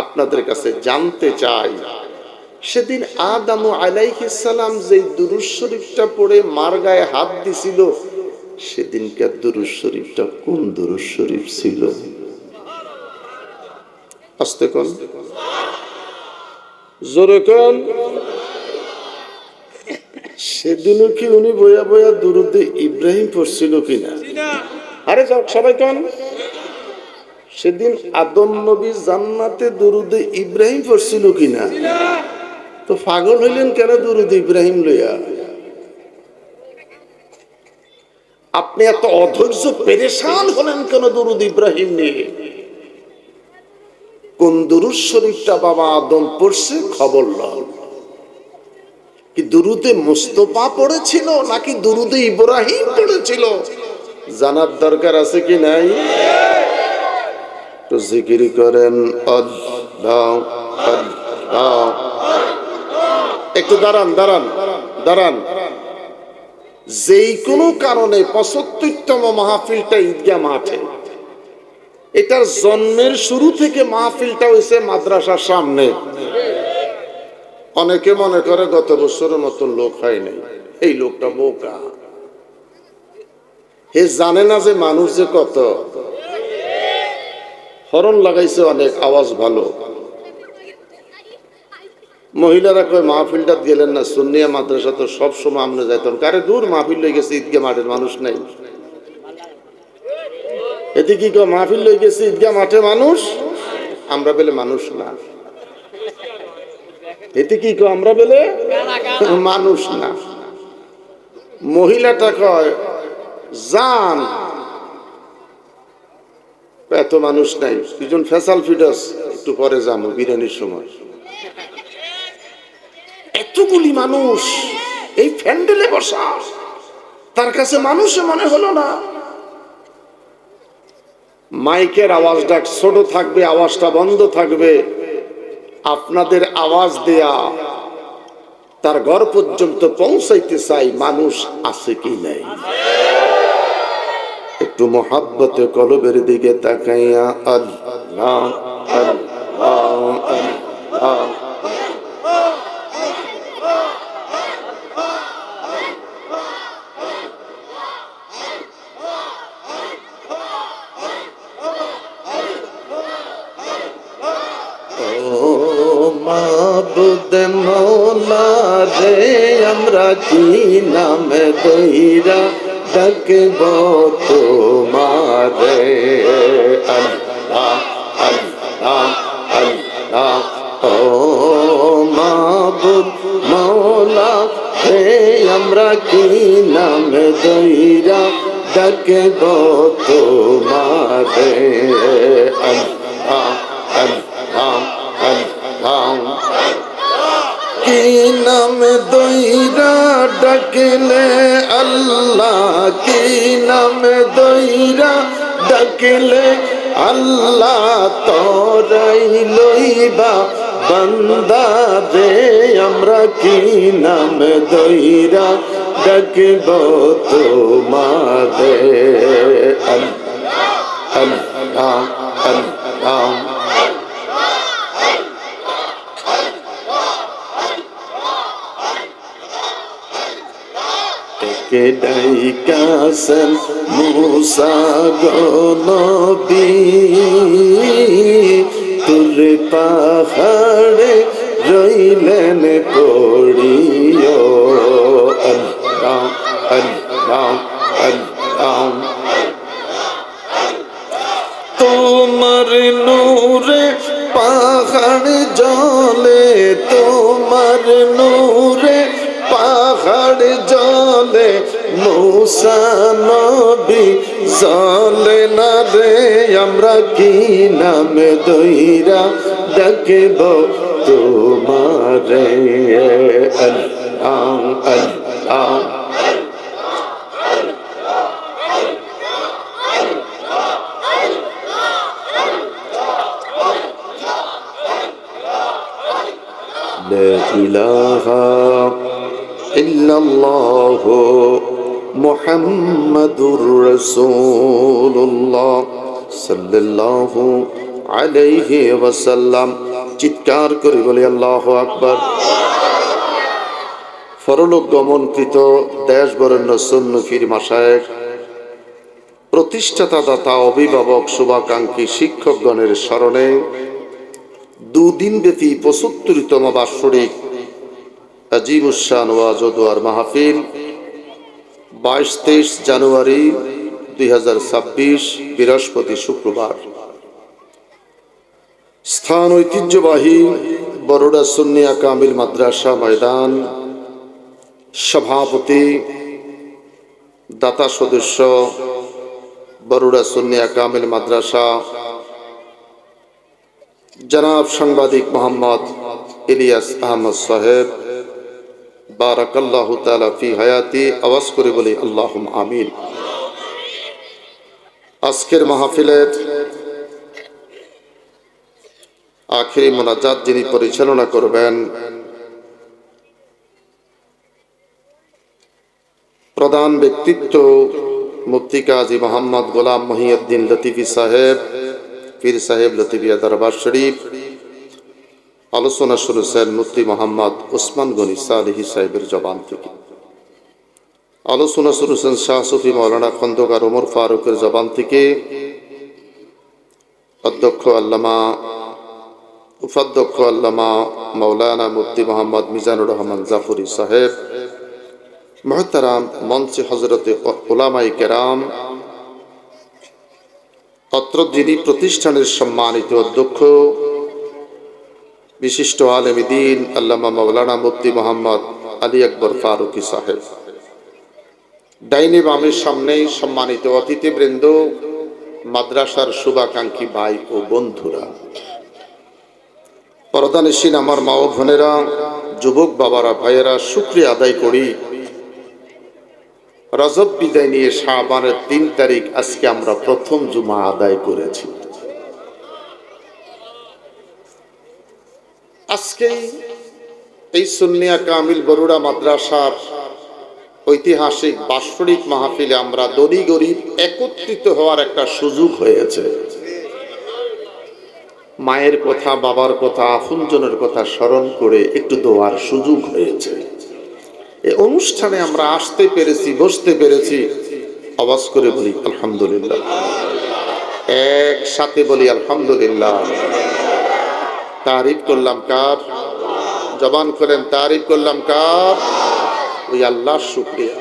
আপনাদের কাছে জানতে চাই, সেদিন আদম আলাইহিস সালাম যে দুরূদ শরীফটা পড়ে মার গায়ে হাত দিছিল, সেদিনকার দুরূদ শরীফটা কোন দুরূদ শরীফ ছিল? আস্তে কোন, জোরে কোন। সেদিনও কি উনি বয়া বয়া দুরুদে ইব্রাহিম পড়ছিল কিনা? আরে সবাই কোন, সেদিন আদম নবী জান্নাতে দুরুদে ইব্রাহিম পড়ছিল কিনা? তো পাগল হইলেন কেন দুরুদ ইব্রাহিম লইয়া? আপনি এত অধৈর্য পেরেশান হলেন কেন দুরুদ ইব্রাহিম নিয়ে? কোন দুরুদ শরীফটা বাবা আদম পড়ছে খবর লও। কি দুরুদে মুস্তফা পড়েছিল নাকি দুরুদে ইব্রাহিম পড়েছিল জানার দরকার আছে কি নাই? তো জিকির করেন আল্লাহ আল্লাহ। একটু দাঁড়ান দাঁড়ান দাঁড়ান। যেই কোনো কারণে ৭৫তম মাহফিলটা ঈদগাহ মাঠে, এটার জন্মের শুরু থেকে মাহফিলটা হয়েছে মাদ্রাসার সামনে। অনেকে মনে করে গত বছরের মতন লোক হয় নাই। এই লোকটা বোকা, হে জানে না যে মানুষ যে কত। হরণ লাগাইছে অনেক, আওয়াজ ভালো। মহিলারা কয় মাহফিলটা গেলেন না, সুন্নিয়া মাদ্রাসা তো সব সময় আমরা যাইতাম। কারে দূর মাহফিল লই গেছে, ঈদগাহ মাঠের মানুষ নাই। এতে কি কয় মাহফিল লই গেছে ঈদগাহ মাঠে মানুষ, আমরা বেলে মানুষ না। এতে কি কয় আমরা বেলে মানুষ না। মহিলাটা কয় জান এত মানুষ নাই, দুজন ফেসাল ফিডাস একটু পরে যাবো বিরিয়ানির সময়। এতগুলি মানুষ এই প্যান্ডেলে বসা, তার কাছে মানুষে মনে হলো না। মাইকের আওয়াজটা ছোট থাকবে, আওয়াজটা বন্ধ থাকবে। আপনাদের আওয়াজ দেয়া তার ঘর পর্যন্ত পৌঁছাইতে চাই, মানুষ আছে কি নাই। একটু মোহাব্বতে কলবের দিকে তাকাইয়া আল্লাহ আল্লাহ আল্লাহ। মাবুদ মৌলা রে আমরা কি নামে দইরা ডাকব তোমারে। আল্লাহ আল্লাহ আল্লাহ। ও মাবুদ মৌলা রে আমরা কি নামে দইরা ডাকব তোমারে। আল্লাহ আল্লাহ কি নামে দইরা ডাকলে আল্লাহ, কি নামে দইরা ডাকলে আল্লাহ তোরাই লইবা বান্দা রে। আমরা কি নামে দইরা ডাকব তোমারে। আল্লাহ আল্লাহ আল্লাহ। কে ডাইকাছেন মুসা গো নবী, তুর পাহাড়ে রইলেন পড়িও। আল্লাহ আল্লাহ আল্লাহ। তোমার নূরে পাহাড় জলে, তোমার নূরে পাহাড় জলে, মুসা নবী জলে না রে। আমরা কি নামে দইরা ডাকব তোমারে। আল্লাহ আল্লাহ। লা ইলাহা ইল্লাল্লাহু মুহাম্মাদুর রাসূলুল্লাহ সাল্লাল্লাহু আলাইহি ওয়াসাল্লাম। চিৎকার করে বলি আল্লাহু আকবার। পরলোক গমনকৃত দেশ বরেণ্য সুন্নফির মাশায়েখ, প্রতিষ্ঠাতা দাতা, অভিভাবক, শুভাকাঙ্ক্ষী শিক্ষকগণের স্মরণে দুদিন ব্যাপী ৭৫তম বাৎসরিক আজিমুশান ওয়াজ ও দোয়ার মাহফিল ২২-২৩ জানুয়ারি ২০২৬ বৃহস্পতি শুক্রবার স্থান ঐতিহ্যবাহী বরোডা সুন্নিয়া কামিল মাদ্রাসা ময়দান, সভাপতি দাতা সদস্য বরোডা সুন্নিয়া কামিল মাদ্রাসা জনাব সাংবাদিক মোহাম্মদ ইলিয়াস আহমদ সাহেব, বারাকাল্লাহু তাআলা ফি হায়াতি। আওয়াজ করে বলি আল্লাহুম্মা আমিন। আজকের মাহফিলের আখিরি মোনাজাত যিনি পরিচালনা করবেন, প্রধান ব্যক্তিত্ব মুফতি কাজী মোহাম্মদ গোলাম মহিউদ্দিন লতিফি সাহেব, পীর সাহেব লতিফিয়া দরবার শরীফ। আলোচনা শুরুছেন মুফতি মোহাম্মদ ওসমান গনি সালেহী সাহেবের জবান থেকে। আলোচনা শুরুছেন শাহ সুফি মৌলানা খন্দকার ওমর ফারুকের জবান থেকে। উপাধ্যক্ষ আল্লামা মৌলানা মুফতি মোহাম্মদ মিজানুর রহমান জাফরি সাহেব। মুহতারাম মঞ্চে হযরতে উলামায়ে কেরাম, অত্র যিনি প্রতিষ্ঠানের সম্মানিত অধ্যক্ষ বিশিষ্ট আলেম দ্বীন আল্লামা মৌলানা মুফতি মোহাম্মদ আলী আকবর ফারুকী সাহেব। ডাইনে বামের সামনেই সম্মানিত অতিথিবৃন্দ, মাদ্রাসার শুভাকাঙ্ক্ষী ভাই ও বন্ধুরা, পর্দানিশীন আমার মা ও বোনেরা, যুবক বাবারা, ভাইয়েরা, শুকরিয়া আদায় করি রজব বিদায় নিয়ে শাবানের ৩ তারিখ আজকে আমরা প্রথম জুমা আদায় করেছি। আজকে এই সুন্নিয়া কামিল বরুড়া মাদ্রাসার ঐতিহাসিক বাৎসরিক মাহফিলে আমরা ধনী গরিব একত্রিত হওয়ার একটা সুযোগ হয়েছে। মায়ের কথা, বাবার কথা, আপনজনের কথা স্মরণ করে একটু দোয়ার সুযোগ হয়েছে। এই অনুষ্ঠানে আমরা আসতে পেরেছি, বসতে পেরেছি। আওয়াজ করে বলি আলহামদুলিল্লাহ, একসাথে বলি আলহামদুলিল্লাহ। তারিফ করলাম কার? জবান খোলেন, তারিফ করলাম কার? ওই আল্লাহর শুকরিয়া।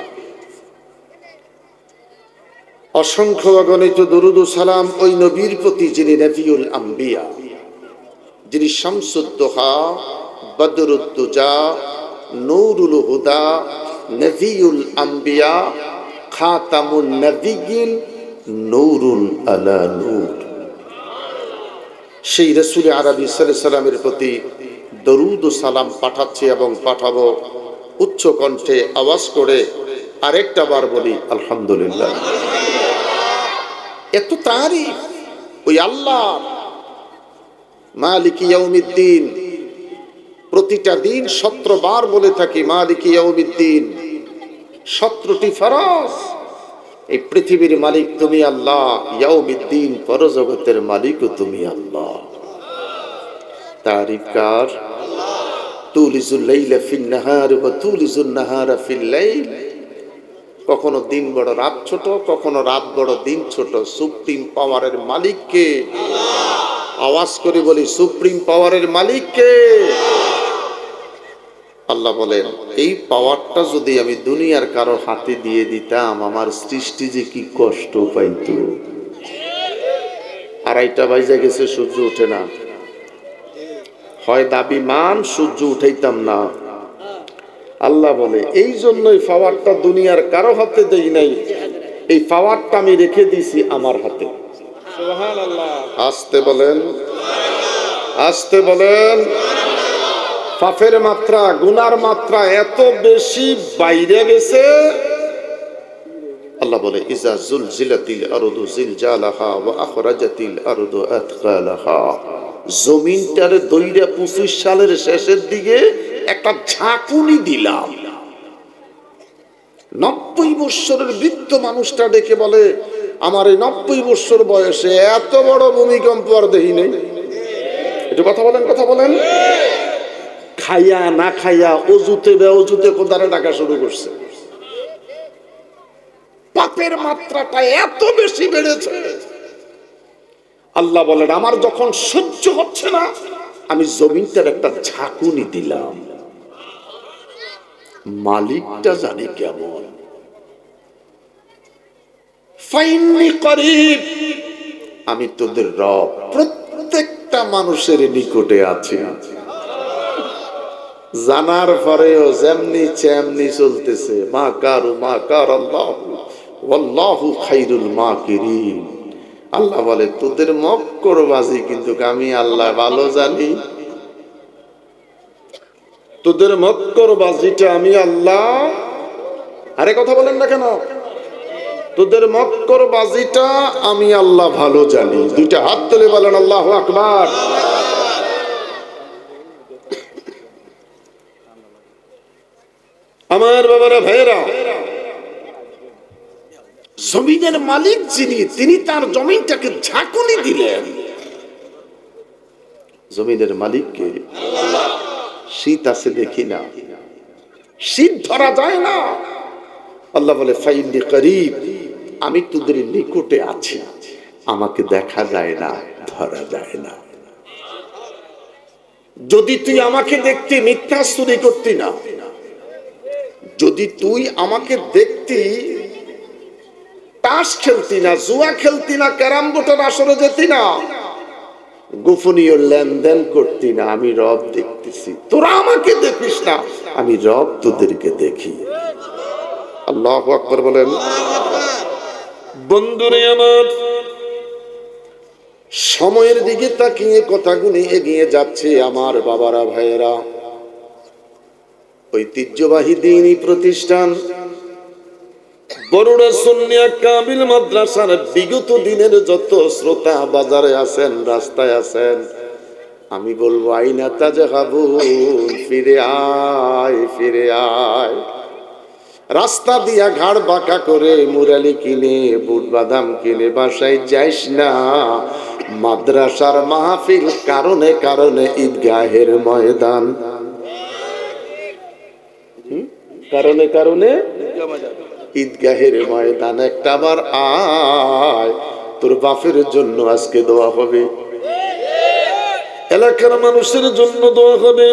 অসংখ্য অগণিত দরুদ ও সালাম ওই নবীর প্রতি যিনি নবিউল আম্বিয়া, যিনি শামসুদ্দোহা, বদরুদ্দুজা, নূরুল হুদা, নবিউল আম্বিয়া, খাতামুন নবিয়্যিন, নূরুন আলা নূর। সেই রাসূল আরবি সাল্লাল্লাহু আলাইহি সাল্লামের প্রতি দরুদ ও সালাম পাঠাচ্ছি এবং পাঠাবো উচ্চ কণ্ঠে আওয়াজ করে। আরেকটা বার বলি আলহামদুলিল্লাহ। এত তারিফ ওই আল্লাহ মালিক ইয়াউমিদ্দিন। প্রতিটা দিন 17 বার বলে থাকি মালিক ইয়াউমিদ্দিন। 17টি ফরজ। এই পৃথিবীর মালিক তুমি আল্লাহ, ইয়াউমিদ্দিন পরজগতের মালিকও তুমি আল্লাহ। তারিফ কার? তুলিজুল লাইলা ফিন নাহার ওয়া তুলিজুন নাহারা ফিল লাইল। কখনো দিন বড় রাত ছোট, কখনো রাত বড় দিন ছোট। সুপ্রিম পাওয়ারের মালিক কে? আওয়াজ করে বলি সুপ্রিম পাওয়ারের মালিক কে? আল্লাহ বলেন, এই পাওয়ারটা যদি আমি দুনিয়ার কারো হাতে দিয়ে দিতাম, আমার সৃষ্টি যে কি কষ্ট পাইত। 2:30 বাজে গেছে, সূর্য ওঠে না। হয় দাবি মান, সূর্য উঠাইতাম না। আল্লাহ বলে, এই জন্যই পাওয়ারটা দুনিয়ার কারো হাতে দেই নাই, এই পাওয়ারটা আমি রেখে দিয়েছি আমার হাতে। সুবহানাল্লাহ। আসতে বলেন, আসতে বলেন। পাপের মাত্রা, গুনার মাত্রা এত বেশি বাইরে গেছে। আল্লাহ বলে, ইজা জুলজিলাতিল আরদু জিলজালাহা ওয়া আখরাজাতিল আরদু আথকালাহা। জমিনটারে 2025 সালের শেষের দিকে একটা ঝাঁকুনি দিলাম। 90 বছরের বৃদ্ধ মানুষটা ডেকে বলে, আমার এই 90 বছর বয়সে এত বড় ভূমিকম্প আর দেখি নেই। একটু কথা বলেন, কথা বলেন। খাইয়া না খাইয়া, অজুতে বেঅজুতে কোদারে ডাকা শুরু করছে। পাপের মাত্রাটা এত বেশি বেড়েছে। আল্লাহ বলেন, আমার যখন সহ্য হচ্ছে না, আমি জমিনটার একটা ঝাঁকুনি দিলাম। মালিকটা জানি কেমন। ফাইন্নি করিব, আমি তোদের রব। প্রত্যেকটা মানুষের নিকটে আছি, জানার পরেও যেমনি চেমনি চলতেছে। মা কার আল্লাহ ওয়াল্লাহু খাইরুল মাকিরিন। আল্লাহ বলে তোদের মক্করবাজি কিন্তু আমি আল্লাহ ভালো জানি, তোদের মক্করবাজিটা আমি আল্লাহ। আরে কথা বলেন না কেন? তোদের মক্করবাজিটা আমি আল্লাহ ভালো জানি। দুইটা হাত তুলে বলেন আল্লাহু আকবার। আমার বাবারা ভাইয়েরা, জমিনের মালিক যিনি, তিনি তার জমিনটাকে ঝাঁকুনি দিলেন। জমিনের মালিককে শীত আছে দেখি না, শীত ধরা যায় না। আল্লাহ বলে ফাইন্নি করিব, আমি তোদের নিকটে আছি, আমাকে দেখা যায় না, ধরা যায় না। যদি তুই আমাকে দেখতি মিথ্যা চুরি করতি না, যদি তুই আমাকে দেখতি তাস খেলতি না, জুয়া খেলতি না, ক্যারাম বোর্ডের আসরে যেতি না, গোপনীয় লেনদেন করতি না, আমি রব দেখতেছি। তোরা আমাকে দেখিস না, আমি রব তোদেরকে দেখি। আল্লাহু আকবার বলেন। বন্ধুরে আমার, সময়ের দিকে তাকিয়ে কথাগুলি এগিয়ে যাচ্ছে আমার বাবারা ভাইয়েরা। ঐতিহ্যবাহী দ্বীনি প্রতিষ্ঠান বরুড়া সুন্নিয়া কামিল মাদ্রাসার বিগত দিনের যত শ্রোতা বাজারে আছেন, রাস্তায় আছেন, আমি বলবো আইনা তাজহাবুন, ফিরে আয়, ফিরে আয়। রাস্তা দিয়া ঘাড় বাঁকা করে মুরালি কিনে, বুট বাদাম কিনে বাসায় যাইস না। মাদ্রাসার মাহফিল কারণে কারণে ঈদগাহের ময়দান, কারণে কারণে ঈদগাহের ময়দান। একটা বার আয়, তোর বাপের জন্য আজকে দোয়া হবে, এলাকার মানুষের জন্য দোয়া হবে।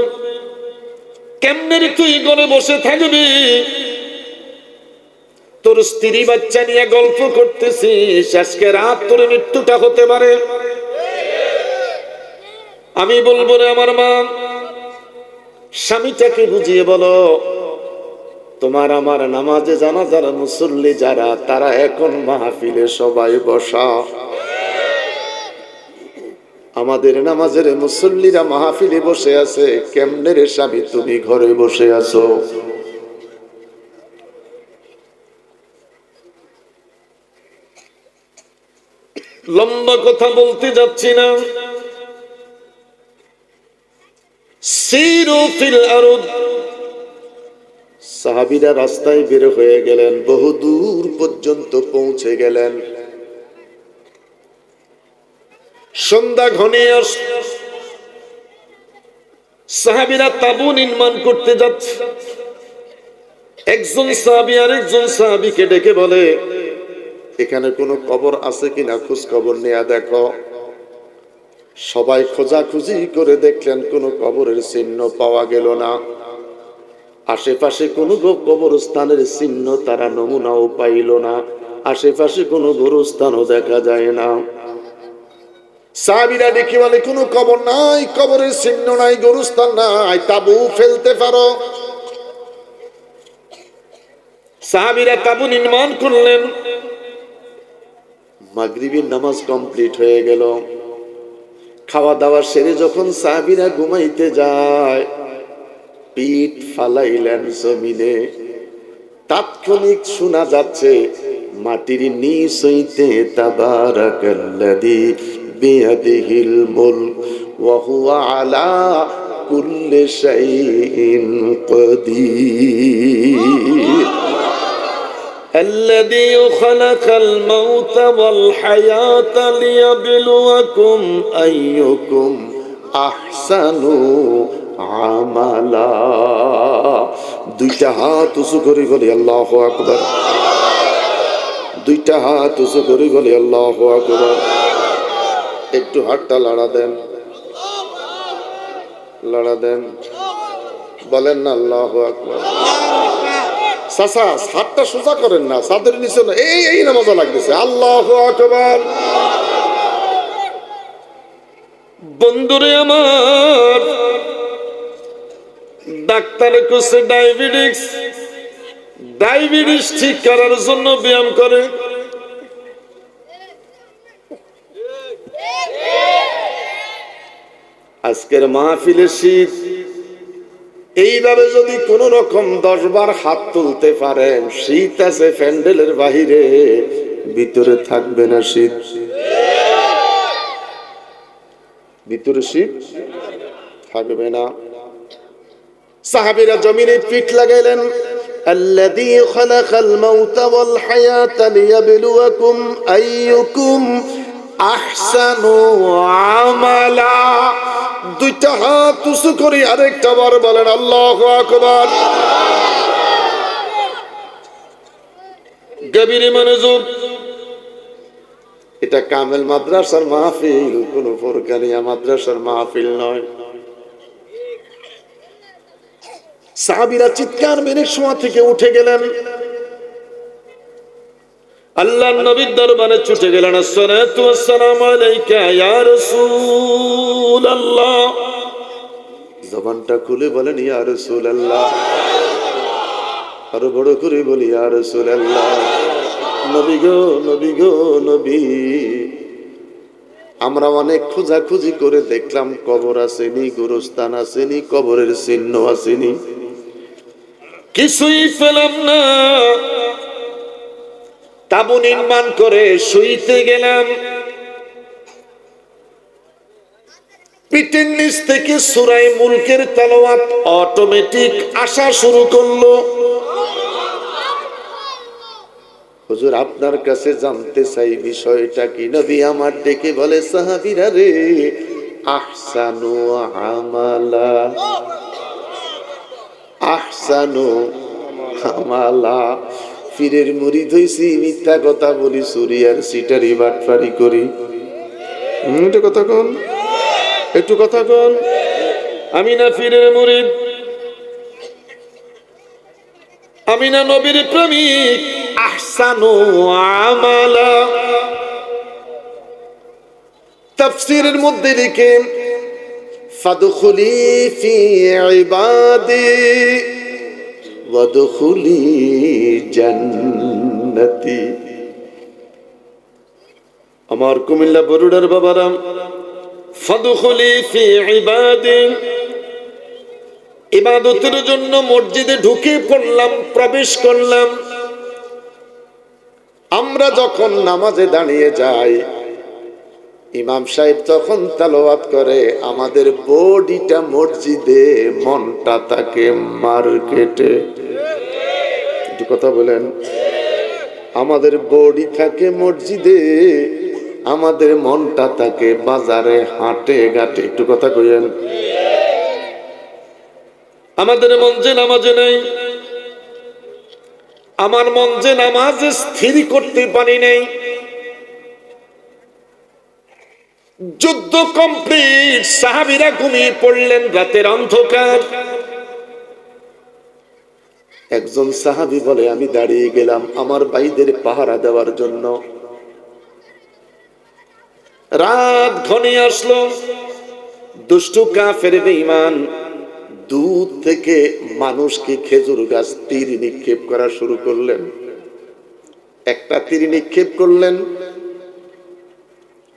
কেমনে তুই ঘরে বসে থাকবি, তোর স্ত্রী বাচ্চা নিয়ে গল্প করতেছিস, আজকে রাত তোর মৃত্যুটা হতে পারে। আমি বলবো রে আমার মা, স্বামীটাকে বুঝিয়ে বলো, তোমার আমার নামাজে জানাজার মুসল্লি যারা, তারা এখন মাহফিলে সবাই বসা। আমাদের নামাজের মুসল্লিরা মাহফিলে বসে আছে, কেমনে রে স্বামী তুমি ঘরে বসে আছো? লম্বা কথা বলতে যাচ্ছি না। সিরু ফিল আরদ, সাহাবীরা রাস্তায় বের হয়ে গেলেন, বহু দূর পর্যন্ত পৌঁছে গেলেন। সন্ধ্যা ঘনিয়ে আসছে, সাহাবীরা তাবু নির্মাণ করতে যাচ্ছে। একজন সাহাবী আরেকজন সাহাবীকে ডেকে বলে, এখানে কোনো কবর আছে কিনা খোঁজ খবর নেয়া দেখো। সবাই খোঁজাখুঁজি করে দেখলেন, কোনো কবরের চিহ্ন পাওয়া গেল না। আশেপাশে কোনো কবরস্থানের চিহ্ন তারা নমুনাও পাইল না, আশেপাশে কোনো গোরস্থানও দেখা যায় না। সাহাবীরা দেখি বলে, কোনো কবর নাই, কবরের চিহ্ন নাই, গোরস্থান নাই, তাবু ফেলতে পারো। সাহাবীরা তাবু নির্মাণ করলেন। মাগরিবের নামাজ কমপ্লিট হয়ে গেল। খাওয়া দাওয়া সেরে যখন সাহাবীরা ঘুমাইতে যায়, পিঠ ফালাইলেন জমিনে। তাৎক্ষণিক শোনা যাচ্ছে মাটির নিচ হইতে তাবারাকাল্লাযী বিয়াদিহিল মুলক ওয়া হুয়া আলা কুল্লি শাইইন কাদির الذي خلق الموت والحياة ليبلوكم أيكم أحسن عملا। দুইটা হাত উঁচু করে বলি আল্লাহু আকবার, দুইটা হাত উঁচু করে বলি আল্লাহু আকবার। একটু হাতটা লাড়া দেন, লাড়া দেন, বলেন না আল্লাহু আকবার। চাচা হাতটা সোজা করেন না, চাঁদের নিচে না, এই নামাজা লাগতেছে। আল্লাহু আকবার। বন্ধুরে আমার, ডাক্তারে কোসে ডায়াবেটিস ঠিক করার জন্য ব্যায়াম করে। আজকের মাহফিলে শীত, এইভাবে যদি কোন রকম 10 বার হাত তুলতে পারেন, শীত আছে প্যান্ডেলের বাহিরে, ভিতরে থাকবে না শীত। ভিতরে শীত থাকবে না। সাহাবীরা জমিনে পিঠ লাগাইলেন, আল্লাযী খালাকাল মাউতা ওয়াল হায়াতা লিয়াবলুয়াকুম আইয়ুকুম আহসানু আমালা। দুইটা হাত উঁচু করে আরেকটা বার বলেন আল্লাহু আকবার। গভীর মনোযোগ। এটা কামেল মাদ্রাসার মাহফিল, কোন ফরকানিয়া মাদ্রাসার মাহফিল নয়। সাহাবীরা চিৎকার মেরে শোয়া থেকে উঠে গেলেন, আল্লাহর নবীর দরবারে ছুটে গেলেন। আসসালাতু ওয়াসসালামু আলাইকা ইয়া রাসূলুল্লাহ। জবানটা খুলে বলেন ইয়া রাসূলুল্লাহ, আরো বড় করে বলি ইয়া রাসূলুল্লাহ। নবী গো, নবী গো, নবী, আমরা অনেক খোঁজাখুঁজি করে দেখলাম, কবর আসেনি, গোরস্থান আসেনি, কবরের চিহ্ন আসেনি, কিছুই পেলাম না। তাবু নির্মাণ করে শুইতে গেলাম, পিঠের নিচ থেকে সূরা মুলকের তেলাওয়াত অটোমেটিক আসা শুরু করলো। হুজুর, আপনার কাছে জানতে চাই বিষয়টা কি? নবী আমার ডেকে বলে, সাহাবীরা রে, আহসানু আমালা, আহসানু আমালা। পীরের মুরিদ হইছি, মিথ্যা কথা বলি, চুরি আর সিটারি বাটফারি করি। একটু কথা কন, একটু কথা কন। আমি না পীরের মুরিদ, আমি না নবীর প্রেমিক। আহসানু আমালা তাফসীরের মধ্যে লিখেন, ফাদখুলি ফি ইবাদি ওয়াদখুলি জান্নাতি। আমার কুমিল্লা বরুডার বাবারা, ফাদখুলি ফি ইবাদি, ইবাদতের জন্য মসজিদে ঢুকে পড়লাম, প্রবেশ করলাম। আমরা যখন নামাজে দাঁড়িয়ে যাই, ইমাম সাহেব তখন তেলাওয়াত করে, আমাদের বডিটা মসজিদে, মনটা থাকে মার্কেটে। একটু কথা বলেন। আমাদের বডি থাকে মসজিদে, আমাদের মনটা থাকে বাজারে, হাটে ঘাটে। একটু কথা কইেন। আমাদের মন যে নামাজে নেই, আমার মন যে নামাজে স্থির করতে পারি নাই। যুদ্ধ কমপ্লিট, সাহাবীরা ঘুমিয়ে পড়লেন, রাতের অন্ধকার। একজন সাহাবী বলে, আমি দাঁড়িয়ে গেলাম আমার ভাইদের পাহারা দেওয়ার জন্য। রাত ঘনিয়ে আসলো, দুষ্টু কাফের বেঈমান দূর থেকে মানুষকে খেজুর গাছ তীর নিক্ষেপ করা শুরু করলেন। একটা তীর নিক্ষেপ করলেন,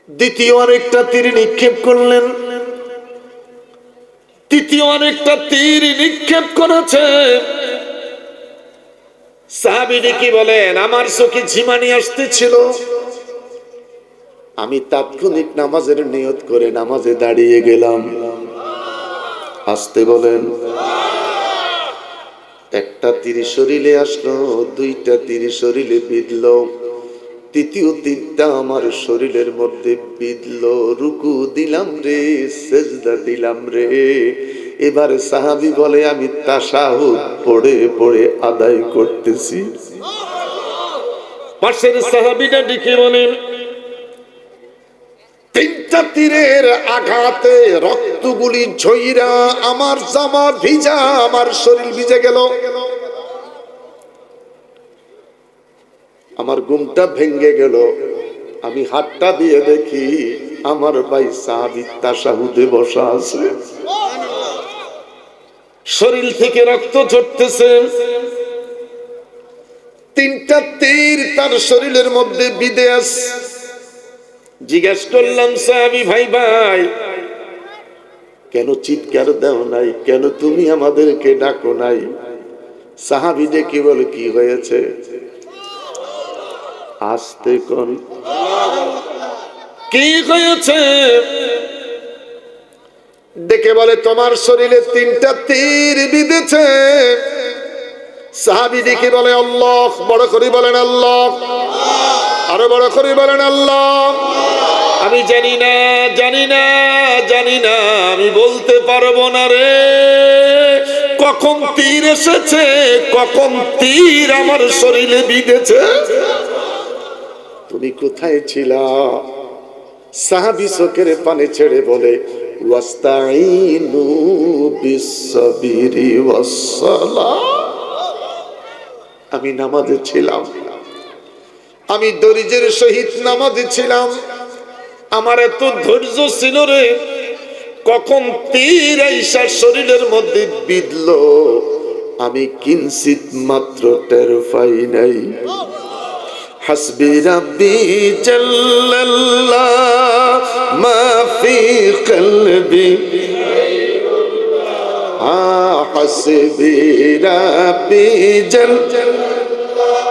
দ্বিতীয় আরেকটা তীর নিক্ষেপ করলেন, তৃতীয় আরেকটা তীর নিক্ষেপ করেছে। সাহাবীরা কি বলেন, আমার চোখে ঝিমানি আসতেছিল, আমি তাৎক্ষণিক নামাজের নিয়ত করে নামাজে দাঁড়িয়ে গেলাম। আসতে বলেন। একটা তীর শরীরে আসলো, দুইটা তীর শরীরে বিঁধলো, তৃতীয় তীরটা আমার শরীরের মধ্যে বিঁধলো। রুকু দিলাম রে, সেজদা দিলাম রে। এবার সাহাবী বলে, আমি তাশাহুদ পড়ে পড়ে আদায় করতেছি। পাশের সাহাবীটা ডেকে বলেন, তিনটা তীরের আঘাতে রক্তগুলি ঝইরা আমার জামা ভিজা, আমার শরীর ভিজে গেল। আমার ঘুমটা ভেঙে গেল। আমি হাতটা দিয়ে দেখি আমার ভাই সাহাবী তাশাহুদে বসা আছে, শরীর থেকে রক্ত ঝরতেছে, তিনটা তীর তার শরীরের মধ্যে বিঁধে আছে। জিজ্ঞেস করলাম সাহাবী ভাই ভাই কেন চিৎকার দাও নাই, কেন তুমি আমাদেরকে ডাকো নাই? সাহাবী ডেকে বলে কি হয়েছে? আস্তে কোন কি হয়েছে? ডেকে বলে তোমার শরীরে তিনটা তীর বিঁধেছে। সাহাবী ডেকে বলে আল্লাহ, বড় করে বলেন আল্লাহ, আরো বড় করে বলেন আল্লাহ। আমি জানি না জানি না জানি না, আমি বলতে পারবো না রে কখন তীর এসেছে, কখন তীর আমার শরীরে বিঁধেছে। তুমি কোথায় ছিলা? সাহাবী চোখের পানি ছেড়ে বলে ওয়াস্তাইনু বিসসাবিরি ওয়াসসালাহ, আমি নামাজে ছিলাম, আমি ধৈর্যের সহিত নামাজে ছিলাম, আমার এত ধৈর্য ছিল রে কখন তীর আইসা শরীরের মধ্যে বিঁধলো আমি কিঞ্চিত মাত্র টের পাই নাই। হাসবি রাব্বি জাল্লাল্লাহ মা ফি কলবি, হাসবি রাব্বি জাল্লাল্লাহ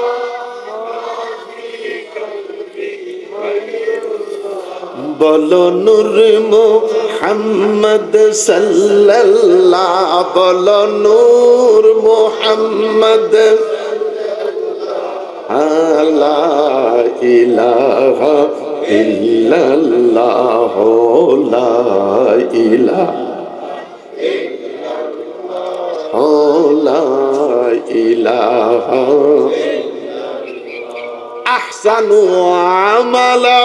বলো নূর মুহাম্মদ সাল্লাল্লাহ, বলো নূর মুহাম্মদ লা ইলাহা ইল্লাল্লাহ, লা ইলাহা, লা ইলাহা আহসানু আমালা।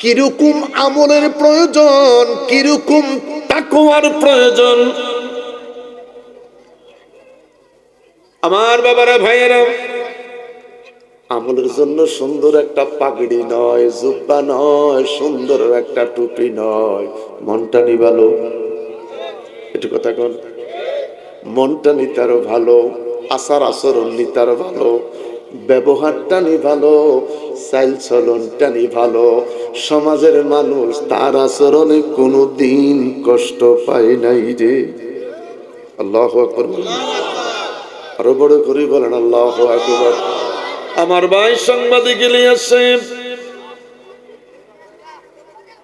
কিরকম আমলের প্রয়োজন, কিরকম তাকওয়ার প্রয়োজন। আমার বাবারা ভাইয়েরা, আমলের জন্য সুন্দর একটা পাগড়ি নয়, জুব্বা নয়, সুন্দর একটা টুপি নয়, মনটা নি ভালো। একটু কথা কন, মনটা নিতে আরো ভালো, আচার আচরণ নিতে আরো ভালো, ব্যবহারটা নি ভালো, চাল চলনটা নি ভালো। সমাজের মানুষ তার আচরণে কোনো দিন কষ্ট পায় নাই রে। আল্লাহু আকবার, আরো বড় করে বলেন আল্লাহু আকবার। আমার ভাই সাংবাদিক ইলিয়াস,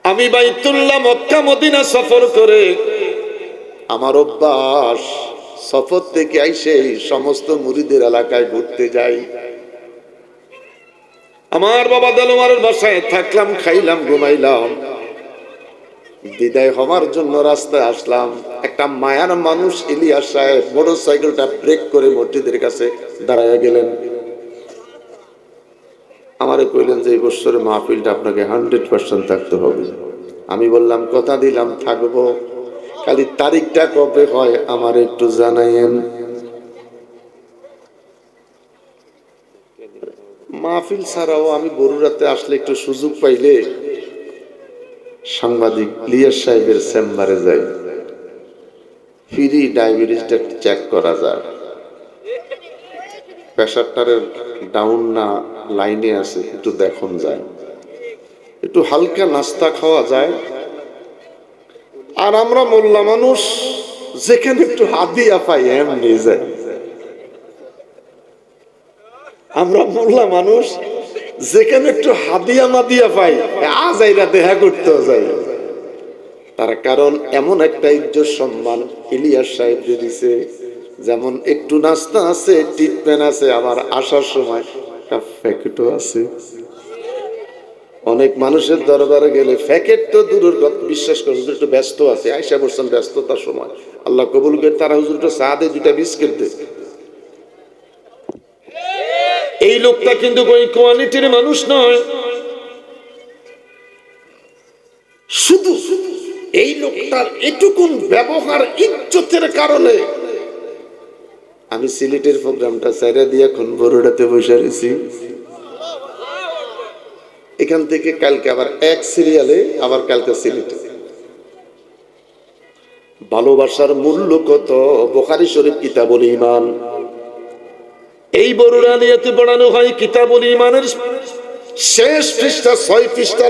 আমি বাইতুল্লাহ মক্কা মদিনা সফর করে আমার অভ্যাস সফর থেকে আইসে সমস্ত মুরিদের এলাকায় ঘুরতে যাই। আমার বাবা দেলোয়ারের বাসায় থাকলাম, খাইলাম, ঘুমাইলাম, বিদায় হওয়ার জন্য রাস্তায় আসলাম। একটা মায়ার মানুষ ইলিয়াস সাহেব মোটরসাইকেলটা ব্রেক করে মসজিদের কাছে দাঁড়ায় গেলেন। আমারে কইলেন যে এই বছরের মাহফিলটা আপনাকে 100% থাকতে হবে। আমি বললাম কথা দিলাম থাকবো, খালি তারিখটা কবে হয় আমার একটু জানাইয়েন। মাহফিল ছাড়াও আমি বরুড়াতে আসলে একটু সুযোগ পাইলে সাংবাদিক ইলিয়াস সাহেবের চেম্বারে যাই, ফ্রি ডায়াবেটিসটা চেক করা যায়, প্রেশারটারের ডাউন না লাইনে আছে একটু দেখুন যায়, একটু হালকা নাস্তা খাওয়া যায়। আর আমরা মোল্লা মানুষ যেখানে একটু হাদিয়া পাই এমনি যায়। আমরা মোল্লা মানুষ যেখানে একটু হাদিয়া মাদিয়া পাই আজ এরা দেখা করতেও যাই। তার কারণ এমন একটা ইজ্জত সম্মান ইলিয়াস সাহেব দিছে, যেমন একটু নাস্তা আছে, ট্রিটমেন্ট আছে, আবার আসার সময় প্যাকেটও আছে। অনেক মানুষের দরবারে গেলে প্যাকেট তো দূরের কথা, বিশ্বাস করে হুজুর একটু ব্যস্ত আছে, আইসা বলছেন ব্যস্ততার সময়, আল্লাহ কবুল করে তারা হুজুরটা চা দে, 2টা বিস্কিট দে। এই লোকটা কিন্তু ওই কোয়ালিটির মানুষ নয়। শুধু এই লোকটার এটুকুন ব্যবহার ইজ্জতের কারণে আমি সিলেটের প্রোগ্রামটা ছেড়ে দিয়ে এখন বরুড়াতে বসে রয়েছি। এখান থেকে কালকে আবার এক সিরিয়ালে, আবার কালকে সিলেটে। ভালোবাসার মূল্য কত? বুখারী শরীফ কিতাবুল ঈমান, এই বর্ণনা নিয়ে পড়ানো হয় কিতাবুল ঈমানের শেষ পৃষ্ঠা 6 পৃষ্ঠা।